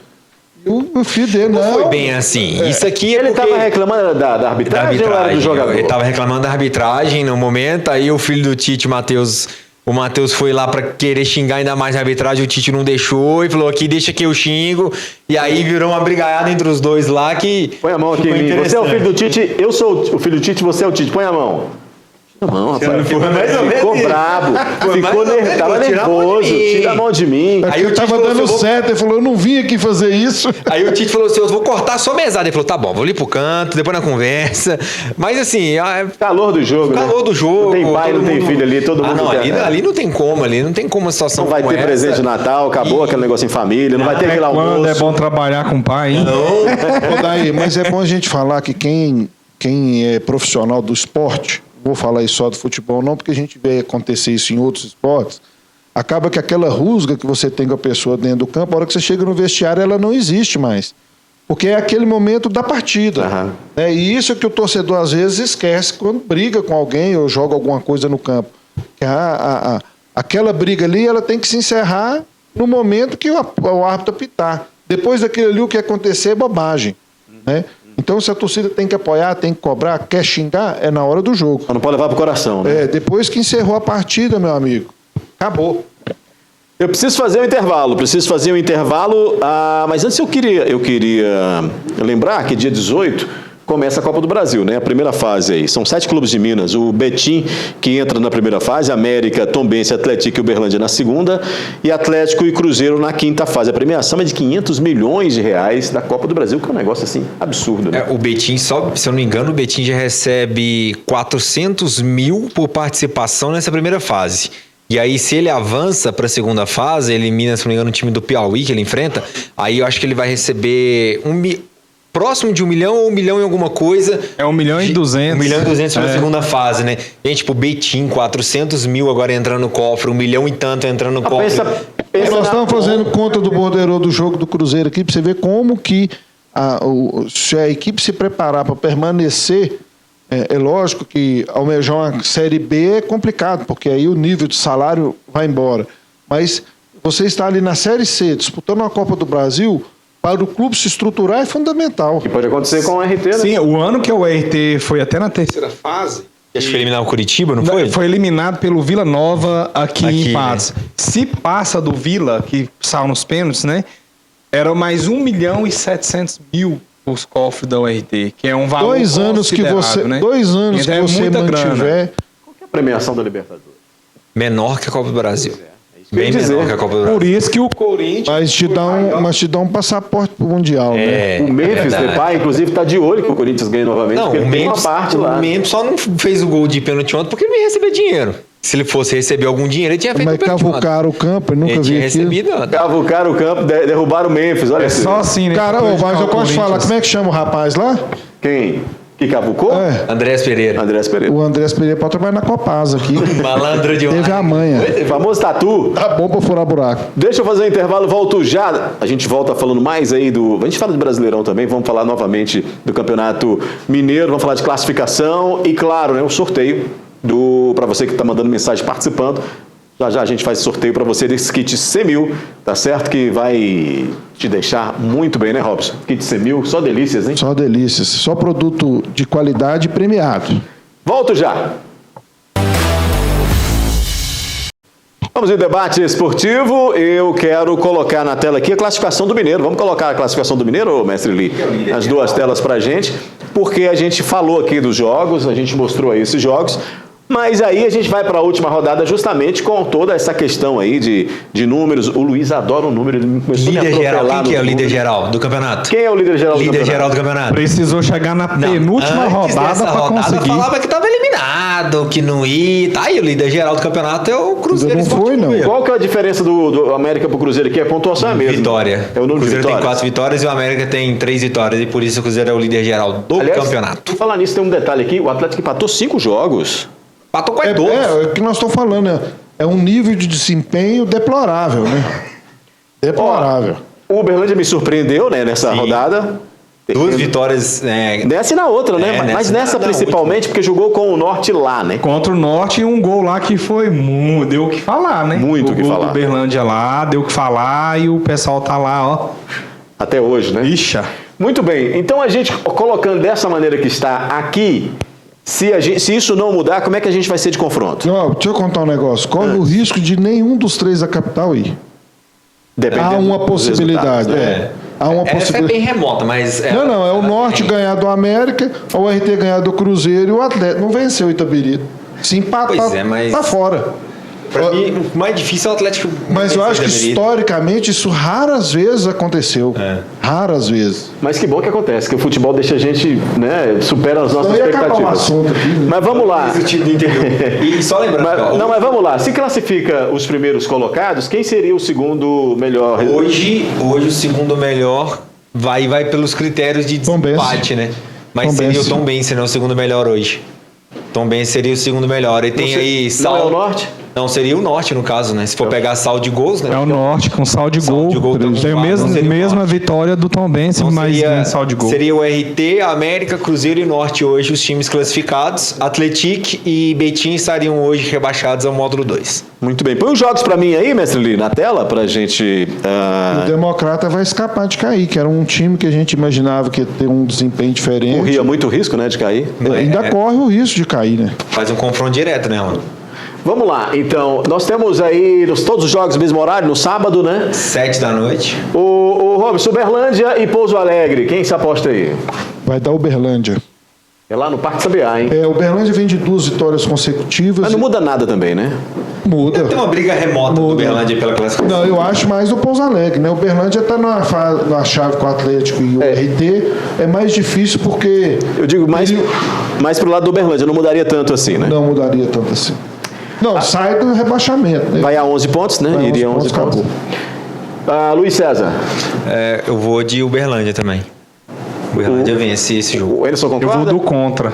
E o filho dele não foi bem assim. Isso aqui ele estava reclamando da arbitragem ou era do jogador? Ele estava reclamando da arbitragem no momento, aí o filho do Tite, o Matheus foi lá pra querer xingar ainda mais a arbitragem, o Tite não deixou e falou aqui, deixa que eu xingo. E aí virou uma brigaiada entre os dois lá que... Põe a mão aqui em mim. Você é o filho do Tite, eu sou o filho do Tite, você é o Tite. Põe a mão. Não, rapaz. Ficou brabo. Tava nervoso. Tira a mão de mim. Aí eu tava dando certo. Ele falou, eu não vim aqui fazer isso. Aí o Tite falou assim, eu vou cortar só mesada. Ele falou, tá bom, vou ali pro canto, depois na conversa. Mas assim... Calor do jogo, Calor do jogo. Não tem pai, não tem filho ali, todo mundo... Não, ali não tem como, não tem como a situação não vai ter presente de Natal, acabou aquele negócio em família, não vai ter aquele almoço. Quando é bom trabalhar com o pai, hein? Não. Mas é bom a gente falar que quem é profissional do esporte... Vou falar isso só do futebol não, porque a gente vê acontecer isso em outros esportes, acaba que aquela rusga que você tem com a pessoa dentro do campo, a hora que você chega no vestiário, ela não existe mais. Porque é aquele momento da partida. Uhum. E isso é que o torcedor às vezes esquece quando briga com alguém ou joga alguma coisa no campo. Aquela briga ali, ela tem que se encerrar no momento que o árbitro apitar. Depois daquilo ali, o que acontecer é bobagem. Né? Então, se a torcida tem que apoiar, tem que cobrar, quer xingar, é na hora do jogo. Não pode levar pro coração, né? Depois que encerrou a partida, meu amigo, acabou. Eu preciso fazer um intervalo, mas antes eu queria lembrar que dia 18 começa a Copa do Brasil, né? A primeira fase aí. São 7 clubes de Minas. O Betim, que entra na primeira fase, América, Tombense, Atlético e Uberlândia na segunda, e Atlético e Cruzeiro na quinta fase. A premiação é de R$500 milhões da Copa do Brasil, que é um negócio assim absurdo, né? O Betim, se eu não me engano, o Betim já recebe 400 mil por participação nessa primeira fase. E aí, se ele avança para a segunda fase, elimina, se não me engano, o time do Piauí que ele enfrenta, aí eu acho que ele vai receber próximo de 1 milhão ou 1 milhão e alguma coisa. É 1 milhão e 200. 1 milhão e 200 na segunda fase, né? Gente, tipo, Betim, 400 mil agora entrando no cofre, 1 milhão e tanto entrando no cofre. Nós estamos fazendo conta do borderô do jogo do Cruzeiro aqui, para você ver como que se a equipe se preparar para permanecer, é lógico que almejar uma Série B é complicado, porque aí o nível de salário vai embora. Mas você está ali na Série C, disputando a Copa do Brasil, para o clube se estruturar é fundamental. Que pode acontecer com o RT, né? Sim, o ano que o RT foi até na terceira fase... Acho que foi eliminar o Curitiba, não foi? Foi eliminado pelo Vila Nova aqui em Patos. Né? Se passa do Vila, que saiu nos pênaltis, né? Era mais 1 milhão e 700 mil os cofres da URT, que é um valor 2 anos que você, né? 2 anos que você mantiver... Qual que é a premiação da Libertadores? Menor que a Copa do Brasil. Bem dizer. menor que a Copa do Brasil. Por isso que o Corinthians... Mas te dá um passaporte pro Mundial, né? O Memphis verdade. Depay, inclusive, tá de olho que o Corinthians ganhe novamente, Não, porque o ele tem uma Memphis, parte lá. o Memphis só não fez o gol de pênalti ontem porque não ia receber dinheiro. Se ele fosse receber algum dinheiro, ele tinha feito Mas o pênalti ontem. cavucaram o campo, eu nunca Ele vi tinha aquilo. recebido ontem. Cavucaram o campo, derrubaram o Memphis, olha É só assim, né? Cara, Pra mas eu prejudicar o posso falar, Corinthians. como é que chama o rapaz lá? Quem? Que cavucou? É. Andrés Pereira. Andrés Pereira. O Andrés Pereira pode trabalhar na Copasa aqui. Malandro demais. Teve a manha. Famoso tatu. Tá bom pra furar buraco. Deixa eu fazer um intervalo, volto já. A gente volta falando mais aí do... A gente fala do Brasileirão também, vamos falar novamente do Campeonato Mineiro, vamos falar de classificação e, claro, né, o sorteio para você que está mandando mensagem participando. Já já a gente faz sorteio para você desse kit C1000, tá certo? Que vai te deixar muito bem, né, Robson? Kit C1000, só delícias, hein? Só delícias. Só produto de qualidade premiado. Volto já. Vamos em debate esportivo. Eu quero colocar na tela aqui a classificação do Mineiro. Vamos colocar a classificação do Mineiro, mestre Lee? As duas telas pra gente, porque a gente falou aqui dos jogos, a gente mostrou aí esses jogos. Mas aí a gente vai para a última rodada justamente com toda essa questão aí de números. O Luiz adora o número, ele começou a me Líder geral. atropelar Quem que é o nos líder números. geral do campeonato? Quem é o líder geral do Líder campeonato? geral do campeonato. Precisou chegar na Não, penúltima antes rodada dessa pra rodada conseguir. falava que estava eliminado, que não ia. Tá aí, o líder geral do campeonato é o Cruzeiro. Não Esporte foi, não. Clube. Qual que é a diferença do América pro Cruzeiro aqui? A pontuação é a mesma. Vitória. É o O número de Cruzeiro tem vitórias. 4 vitórias e o América tem 3 vitórias. E por isso o Cruzeiro é o líder geral do Aliás, campeonato. por falar nisso, tem um detalhe aqui. O Atlético empatou 5 jogos. Patou quase todos. É o que nós estamos falando, né? É um nível de desempenho deplorável, né? Deplorável. O Uberlândia me surpreendeu, né, nessa rodada. 2 vitórias. Nessa e na outra, né? É, Mas nessa nessa na principalmente, porque jogou com o Norte lá, né? Contra o Norte e um gol lá que foi deu o que falar, né? Muito o que gol falar. do Berlândia lá, deu o que falar e o pessoal tá lá, ó. Até hoje, né? Ixa. Muito bem. Então a gente, colocando dessa maneira que está aqui, se isso não mudar, como é que a gente vai ser de confronto? Ó, deixa eu contar um negócio. Corre o risco de nenhum dos três da capital ir. Dependendo Há uma dos possibilidade, resultados, né? Há uma Essa é possibilidade. bem remota, mas. Não, é o Norte ganhar do América, o RT ganhar do Cruzeiro e o Atlético não venceu o Itabirito. Se empatar, Pois é, mas- tá fora. Pra mim, o mais difícil é o Atlético. Mas eu acho que Deveria. historicamente isso raras vezes aconteceu. É. Raras vezes. Mas que bom que acontece, que o futebol deixa a gente, né, supera as nossas Então ia acabar o expectativas. assunto aqui, né? Mas vamos lá. Esse time do interior. E só lembrando, ó, Mas vamos lá. Se classifica os primeiros colocados, quem seria o segundo melhor? hoje o segundo melhor vai pelos critérios de Tombense. desempate, né? Mas Tombense. seria o Tombense, né? O segundo melhor hoje. Tombense seria o segundo melhor. E tem aí Não é o Norte? Não, seria o Norte, no caso, né? Se for pegar saldo de gols, né? É o Norte com saldo de Saldo gol. de gol tá com Tem a VAR, não seria o mesma Norte. vitória do Tombense, Então mas em saldo de gol. seria o RT, América, Cruzeiro e Norte hoje os times classificados. Atlético e Betim estariam hoje rebaixados ao módulo 2. Muito bem. Põe os jogos pra mim aí, mestre Lee, na tela, pra gente... O Democrata vai escapar de cair, que era um time que a gente imaginava que ia ter um desempenho diferente. corria muito risco, né, de cair. Ainda corre o risco de cair, né? Faz um confronto direto, né, mano? Vamos lá, então, nós temos aí todos os jogos no mesmo horário, no sábado, né? 7 da noite. O Robson, Uberlândia e Pouso Alegre, quem se aposta aí? Vai dar Uberlândia. É lá no Parque Sabiá, hein? Uberlândia vem de 2 vitórias consecutivas. Mas não muda nada também, né? Muda. Tem uma briga remota do Muda. Berlândia pela classificação. Não, eu acho mais o Pouso Alegre, né? O Uberlândia está na chave com o Atlético e o RT. É mais difícil porque Eu digo mais pro lado do Uberlândia, não mudaria tanto assim, né? não mudaria tanto assim. Não, sai do rebaixamento, né? Vai a 11 pontos, né? Vai a 11 Iria a 11 pontos. acabou. Luiz César, Eu vou de Uberlândia também. Uberlândia vence esse jogo. o Anderson Eu vou concorda? do contra.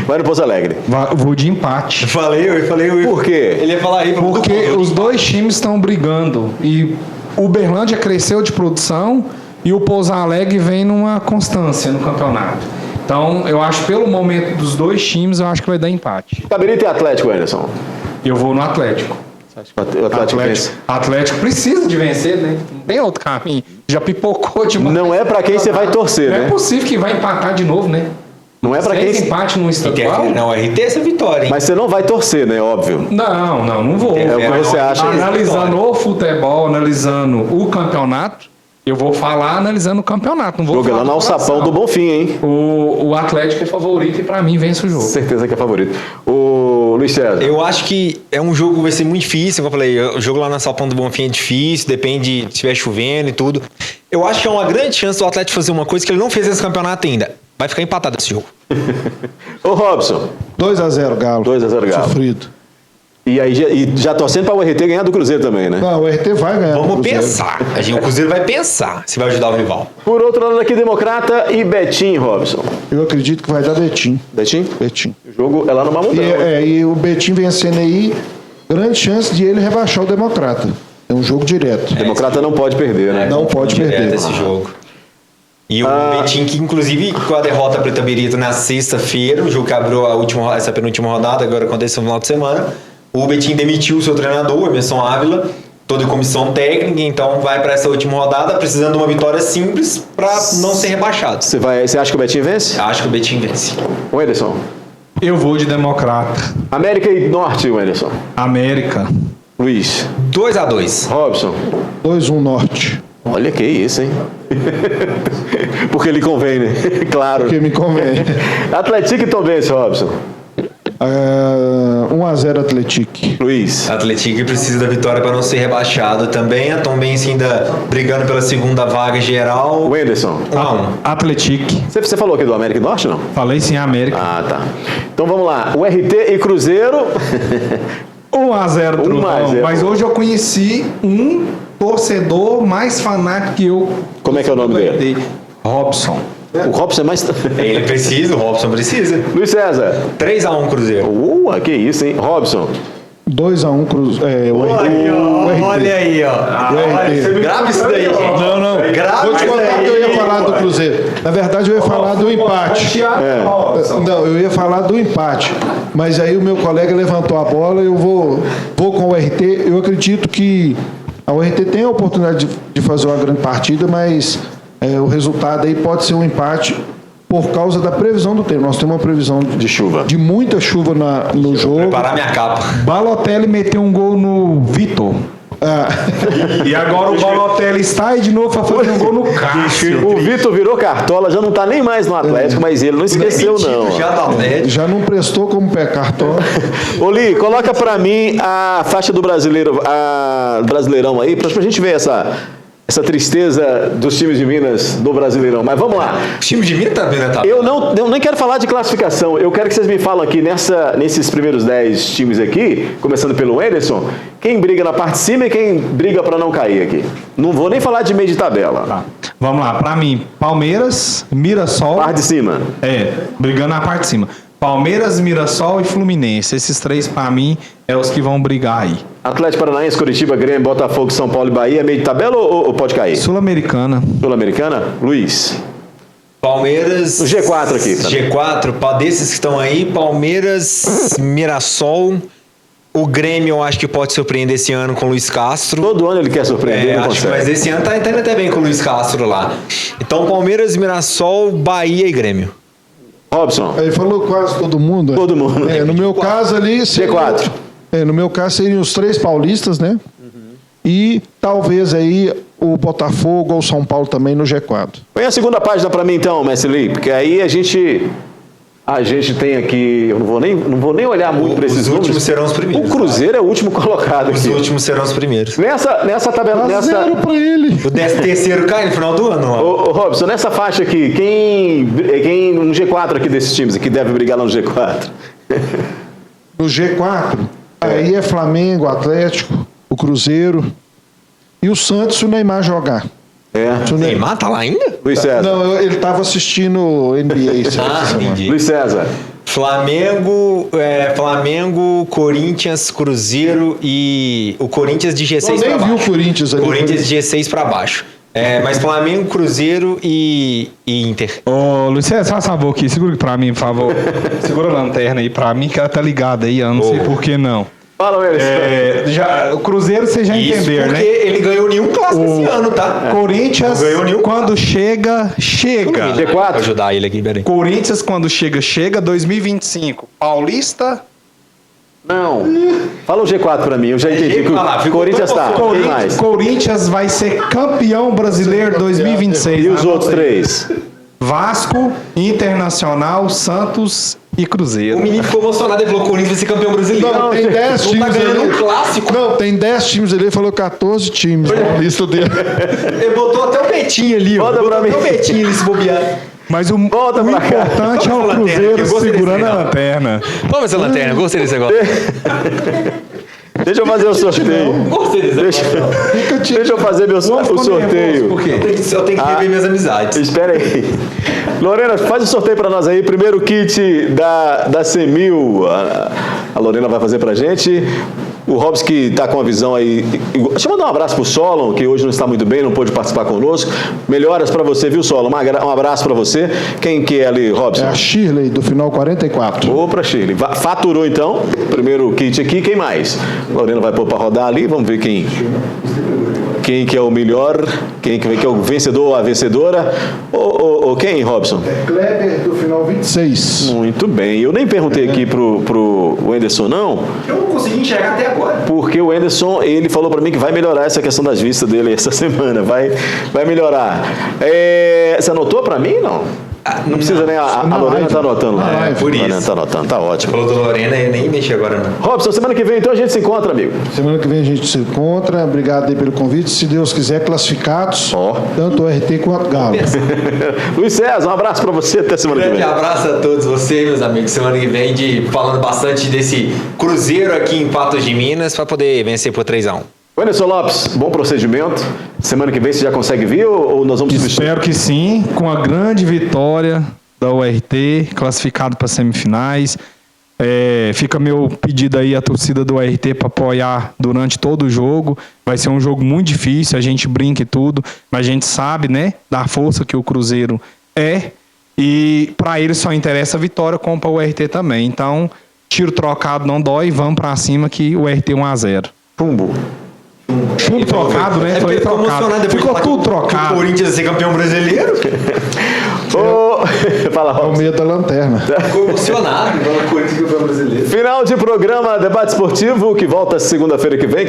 Vai no Pouso Alegre. Vou de empate. Eu falei. Por quê? Ele ia falar aí. Porque os dois times estão brigando. E o Uberlândia cresceu de produção e o Pouso Alegre vem numa constância no campeonato. Então, eu acho, pelo momento dos dois times, eu acho que vai dar empate. Caberito e Atlético, Anderson. Eu vou no Atlético. O Atlético vence. Atlético precisa de vencer, né? Não tem outro caminho. Já pipocou demais. Não é pra quem você vai torcer, Não né? é possível que vai empatar de novo, né? Não é pra quem... 6 empate no estadual? Não, RT é essa vitória, hein? Mas você não vai torcer, né? Óbvio. Não vou. É o que você acha. Analisando o futebol, analisando o campeonato, Eu vou falar analisando o campeonato, não vou Jogo é falar lá no Alçapão do Bonfim, hein? O Atlético é favorito e pra mim vence o jogo. Certeza que é favorito. O Luiz César. Eu acho que é um jogo que vai ser muito difícil, como eu falei, o jogo lá na Salpão do Bonfim é difícil, depende se estiver chovendo e tudo. Eu acho que é uma grande chance do Atlético fazer uma coisa que ele não fez nesse campeonato ainda. Vai ficar empatado esse jogo. Ô Robson. 2-0 Galo. 2-0 Galo. Sofrido. E aí já torcendo para o RT ganhar do Cruzeiro também, né? Não, o RT vai ganhar. do Vamos Cruzeiro. pensar. O Cruzeiro vai pensar se vai ajudar o rival. Por outro lado aqui, Democrata e Betim, Robson. Eu acredito que vai dar Betim. Betim? Betim. O jogo é lá no Mamudão. E o Betim vencendo aí, grande chance de ele rebaixar o Democrata. É um jogo direto. O Democrata não pode perder, né? Não pode Direto perder. esse jogo. E o Betim, que inclusive com a derrota para o Itabirito na sexta-feira, o jogo que abriu essa penúltima rodada, agora aconteceu no final de semana, o Betim demitiu o seu treinador, Emerson Ávila, toda a comissão técnica, então vai para essa última rodada precisando de uma vitória simples para não ser rebaixado. Você acha que o Betim vence? Acho que o Betim vence. O Ederson. Eu vou de Democrata. América e Norte, o Ederson. América. Luiz. 2-2. Robson. 2-1 Norte. Olha que isso, hein? Porque ele convém, né? Claro. Porque me convém. Atlético e Tombense, Robson. 1-0 Atlético. Luiz. Atlético precisa da vitória para não ser rebaixado também. A Tombense ainda brigando pela segunda vaga geral. O Ederson. 1-1. Atlético. Você falou aqui do América e Norte, não? Falei sim, América. Ah, tá. Então vamos lá. O RT e Cruzeiro. 1-0 Trudão. 1-0. Mas hoje eu conheci um torcedor mais fanático que eu. Como é que é o nome dele? Robson. O Robson é mais... Ele precisa, o Robson precisa. Luiz César. 3-1 Cruzeiro. Que isso, hein? Robson. 2-1 Cruzeiro. Olha aí, ó. Grava isso daí, gente. Não. Grava Vou te isso contar daí. que eu ia falar do Cruzeiro. Na verdade, eu ia falar do empate. Não, eu ia falar do empate. Mas aí o meu colega levantou a bola, eu vou com o RT. Eu acredito que a URT tem a oportunidade de fazer uma grande partida, mas o resultado aí pode ser um empate por causa da previsão do tempo. Nós temos uma previsão De chuva. de muita chuva no jogo. Preparar minha capa. Balotelli meteu um gol no Vitor. E agora o Balotelli está e de novo para fazer um gol no Cássio. O Vitor virou cartola, já não tá nem mais no Atlético, mas ele não esqueceu, não. Já tá Atlético. Já não prestou como pé cartola. Ô Li, coloca pra mim a faixa do Brasileirão aí, pra gente ver essa tristeza dos times de Minas do Brasileirão. Mas vamos lá. O time de Minas tá vendo a etapa. Eu nem quero falar de classificação. Eu quero que vocês me falem aqui nesses primeiros 10 times aqui, começando pelo Ederson, quem briga na parte de cima e quem briga pra não cair aqui. Não vou nem falar de meio de tabela. Tá. Vamos lá, para mim, Palmeiras, Mirassol. Parte de cima. Brigando na parte de cima. Palmeiras, Mirassol e Fluminense. Esses três, para mim, é os que vão brigar aí. Atlético Paranaense, Curitiba, Grêmio, Botafogo, São Paulo e Bahia. Meio de tabela ou pode cair? Sul-Americana. Sul-Americana? Luiz. Palmeiras. O G4 aqui. Tá? G4, desses que estão aí, Palmeiras, Mirassol. O Grêmio eu acho que pode surpreender esse ano com o Luiz Castro. Todo ano ele quer surpreender, não acho, consegue. mas esse ano tá indo até bem com o Luiz Castro lá. Então Palmeiras, Mirassol, Bahia e Grêmio. Robson. Ele falou quase todo mundo. Todo mundo. No meu caso ali... G4. No meu caso seriam os três paulistas, né? E talvez aí o Botafogo ou o São Paulo também no G4. Põe a segunda página pra mim então, Mestre Lee, porque aí a gente tem aqui, eu não vou nem olhar muito para esses Os números. últimos serão os primeiros. O Cruzeiro é o último colocado Os aqui. últimos serão os primeiros. Nessa tabela, Zero pra ele. O 13º cai no final do ano. Ó. Ô, Robson, nessa faixa aqui, quem no G4 aqui desses times aqui deve brigar lá no G4? No G4, aí é Flamengo, Atlético, o Cruzeiro e o Santos se o Neymar jogar. Se o O Neymar tá lá ainda? Luiz César. Não, ele estava assistindo NBA. Entendi. Luiz César. Flamengo, Corinthians, Cruzeiro e o Corinthians de G6 Eu nem pra vi baixo. o Corinthians ali. Corinthians de G6 pra baixo. Mas Flamengo, Cruzeiro e Inter. Ô, Luiz César, faz favor aqui, segura pra mim, por favor. Segura a lanterna aí pra mim, que ela tá ligada aí, eu não sei por que não. Fala, Wilson. O Cruzeiro você já Isso entendeu, porque né? ele ganhou nenhum clássico esse ano, tá? Corinthians, Não ganhou nenhum quando chega. G4. Vou ajudar ele aqui, peraí. Corinthians, quando chega. 2025. Paulista, Não. Fala o G4 pra mim, eu já entendi que o Corinthians tá. Quem mais? Corinthians vai ser campeão brasileiro 2026. E os outros 3? Vasco, Internacional, Santos e Cruzeiro. O menino ficou emocionado e falou que o Corinthians vai ser campeão brasileiro. Não, tem 10 Não times tá ganhando ali. um clássico. Não, tem 10 times ali, ele falou 14 times na lista dele. Ele botou até o Betinho ali, ó. Bota Botou pra até mim. o Betinho ali se bobear. Mas o Volta pra cá. importante é o Lanterna, Cruzeiro que eu gostei segurando desse a aí, lanterna. Vamos essa lanterna, gostei desse negócio. Deixa eu fazer o sorteio. Gostei desse negócio. Deixa eu fazer o sorteio. Por quê? Eu tenho que rever minhas amizades. Espera aí. Lorena, faz o sorteio pra nós aí. Primeiro kit da Semil. A Lorena vai fazer pra gente. O Robson que tá com a visão aí. Deixa eu mandar um abraço pro Solon, que hoje não está muito bem, não pôde participar conosco. Melhoras pra você, viu, Solon? Um abraço pra você. Quem que é ali, Robson? É a Shirley, do final 44. Ô, pra Shirley. Faturou então. Primeiro kit aqui. Quem mais? Lorena vai pôr pra rodar ali. Vamos ver quem que é o melhor. Quem que é o vencedor ou a vencedora. Quem, Robson? Kleber, do final 26. Muito bem. Eu nem perguntei aqui pro Wenderson, não. Eu não consegui enxergar até agora. Porque o Wenderson, ele falou pra mim que vai melhorar essa questão das vistas dele essa semana. Vai melhorar. Você anotou pra mim, não? Não precisa nem. A Lorena tá anotando lá. Por isso. Lorena tá anotando, tá ótimo. Falou da Lorena e eu nem mexi agora, não. Robson, semana que vem então a gente se encontra, amigo. Semana que vem a gente se encontra. Obrigado aí pelo convite. Se Deus quiser, classificados, tanto o RT quanto o Galo. Luiz César, um abraço pra você até semana que Grande vem. abraço a todos vocês, meus amigos. Semana que vem, falando bastante desse Cruzeiro aqui em Patos de Minas, para poder vencer por 3-1. Wenderson Lopes, bom procedimento. Semana que vem você já consegue vir ou nós vamos substituir? Espero que sim, com a grande vitória da URT, classificado para semifinais. Fica meu pedido aí à torcida do URT para apoiar durante todo o jogo. Vai ser um jogo muito difícil, a gente brinca e tudo, mas a gente sabe, né, da força que o Cruzeiro é. E para ele só interessa a vitória, como para o URT também. Então, tiro trocado não dói, vamos para cima que o URT 1-0. Chumbo. Chumbo trocado, né? Foi trocado. Ficou tudo trocado. O Corinthians ia ser campeão brasileiro. Fala, É o Robson. medo da lanterna. Ficou emocionado. O Corinthians campeão brasileiro. Final de programa Debate Esportivo, que volta segunda-feira que vem.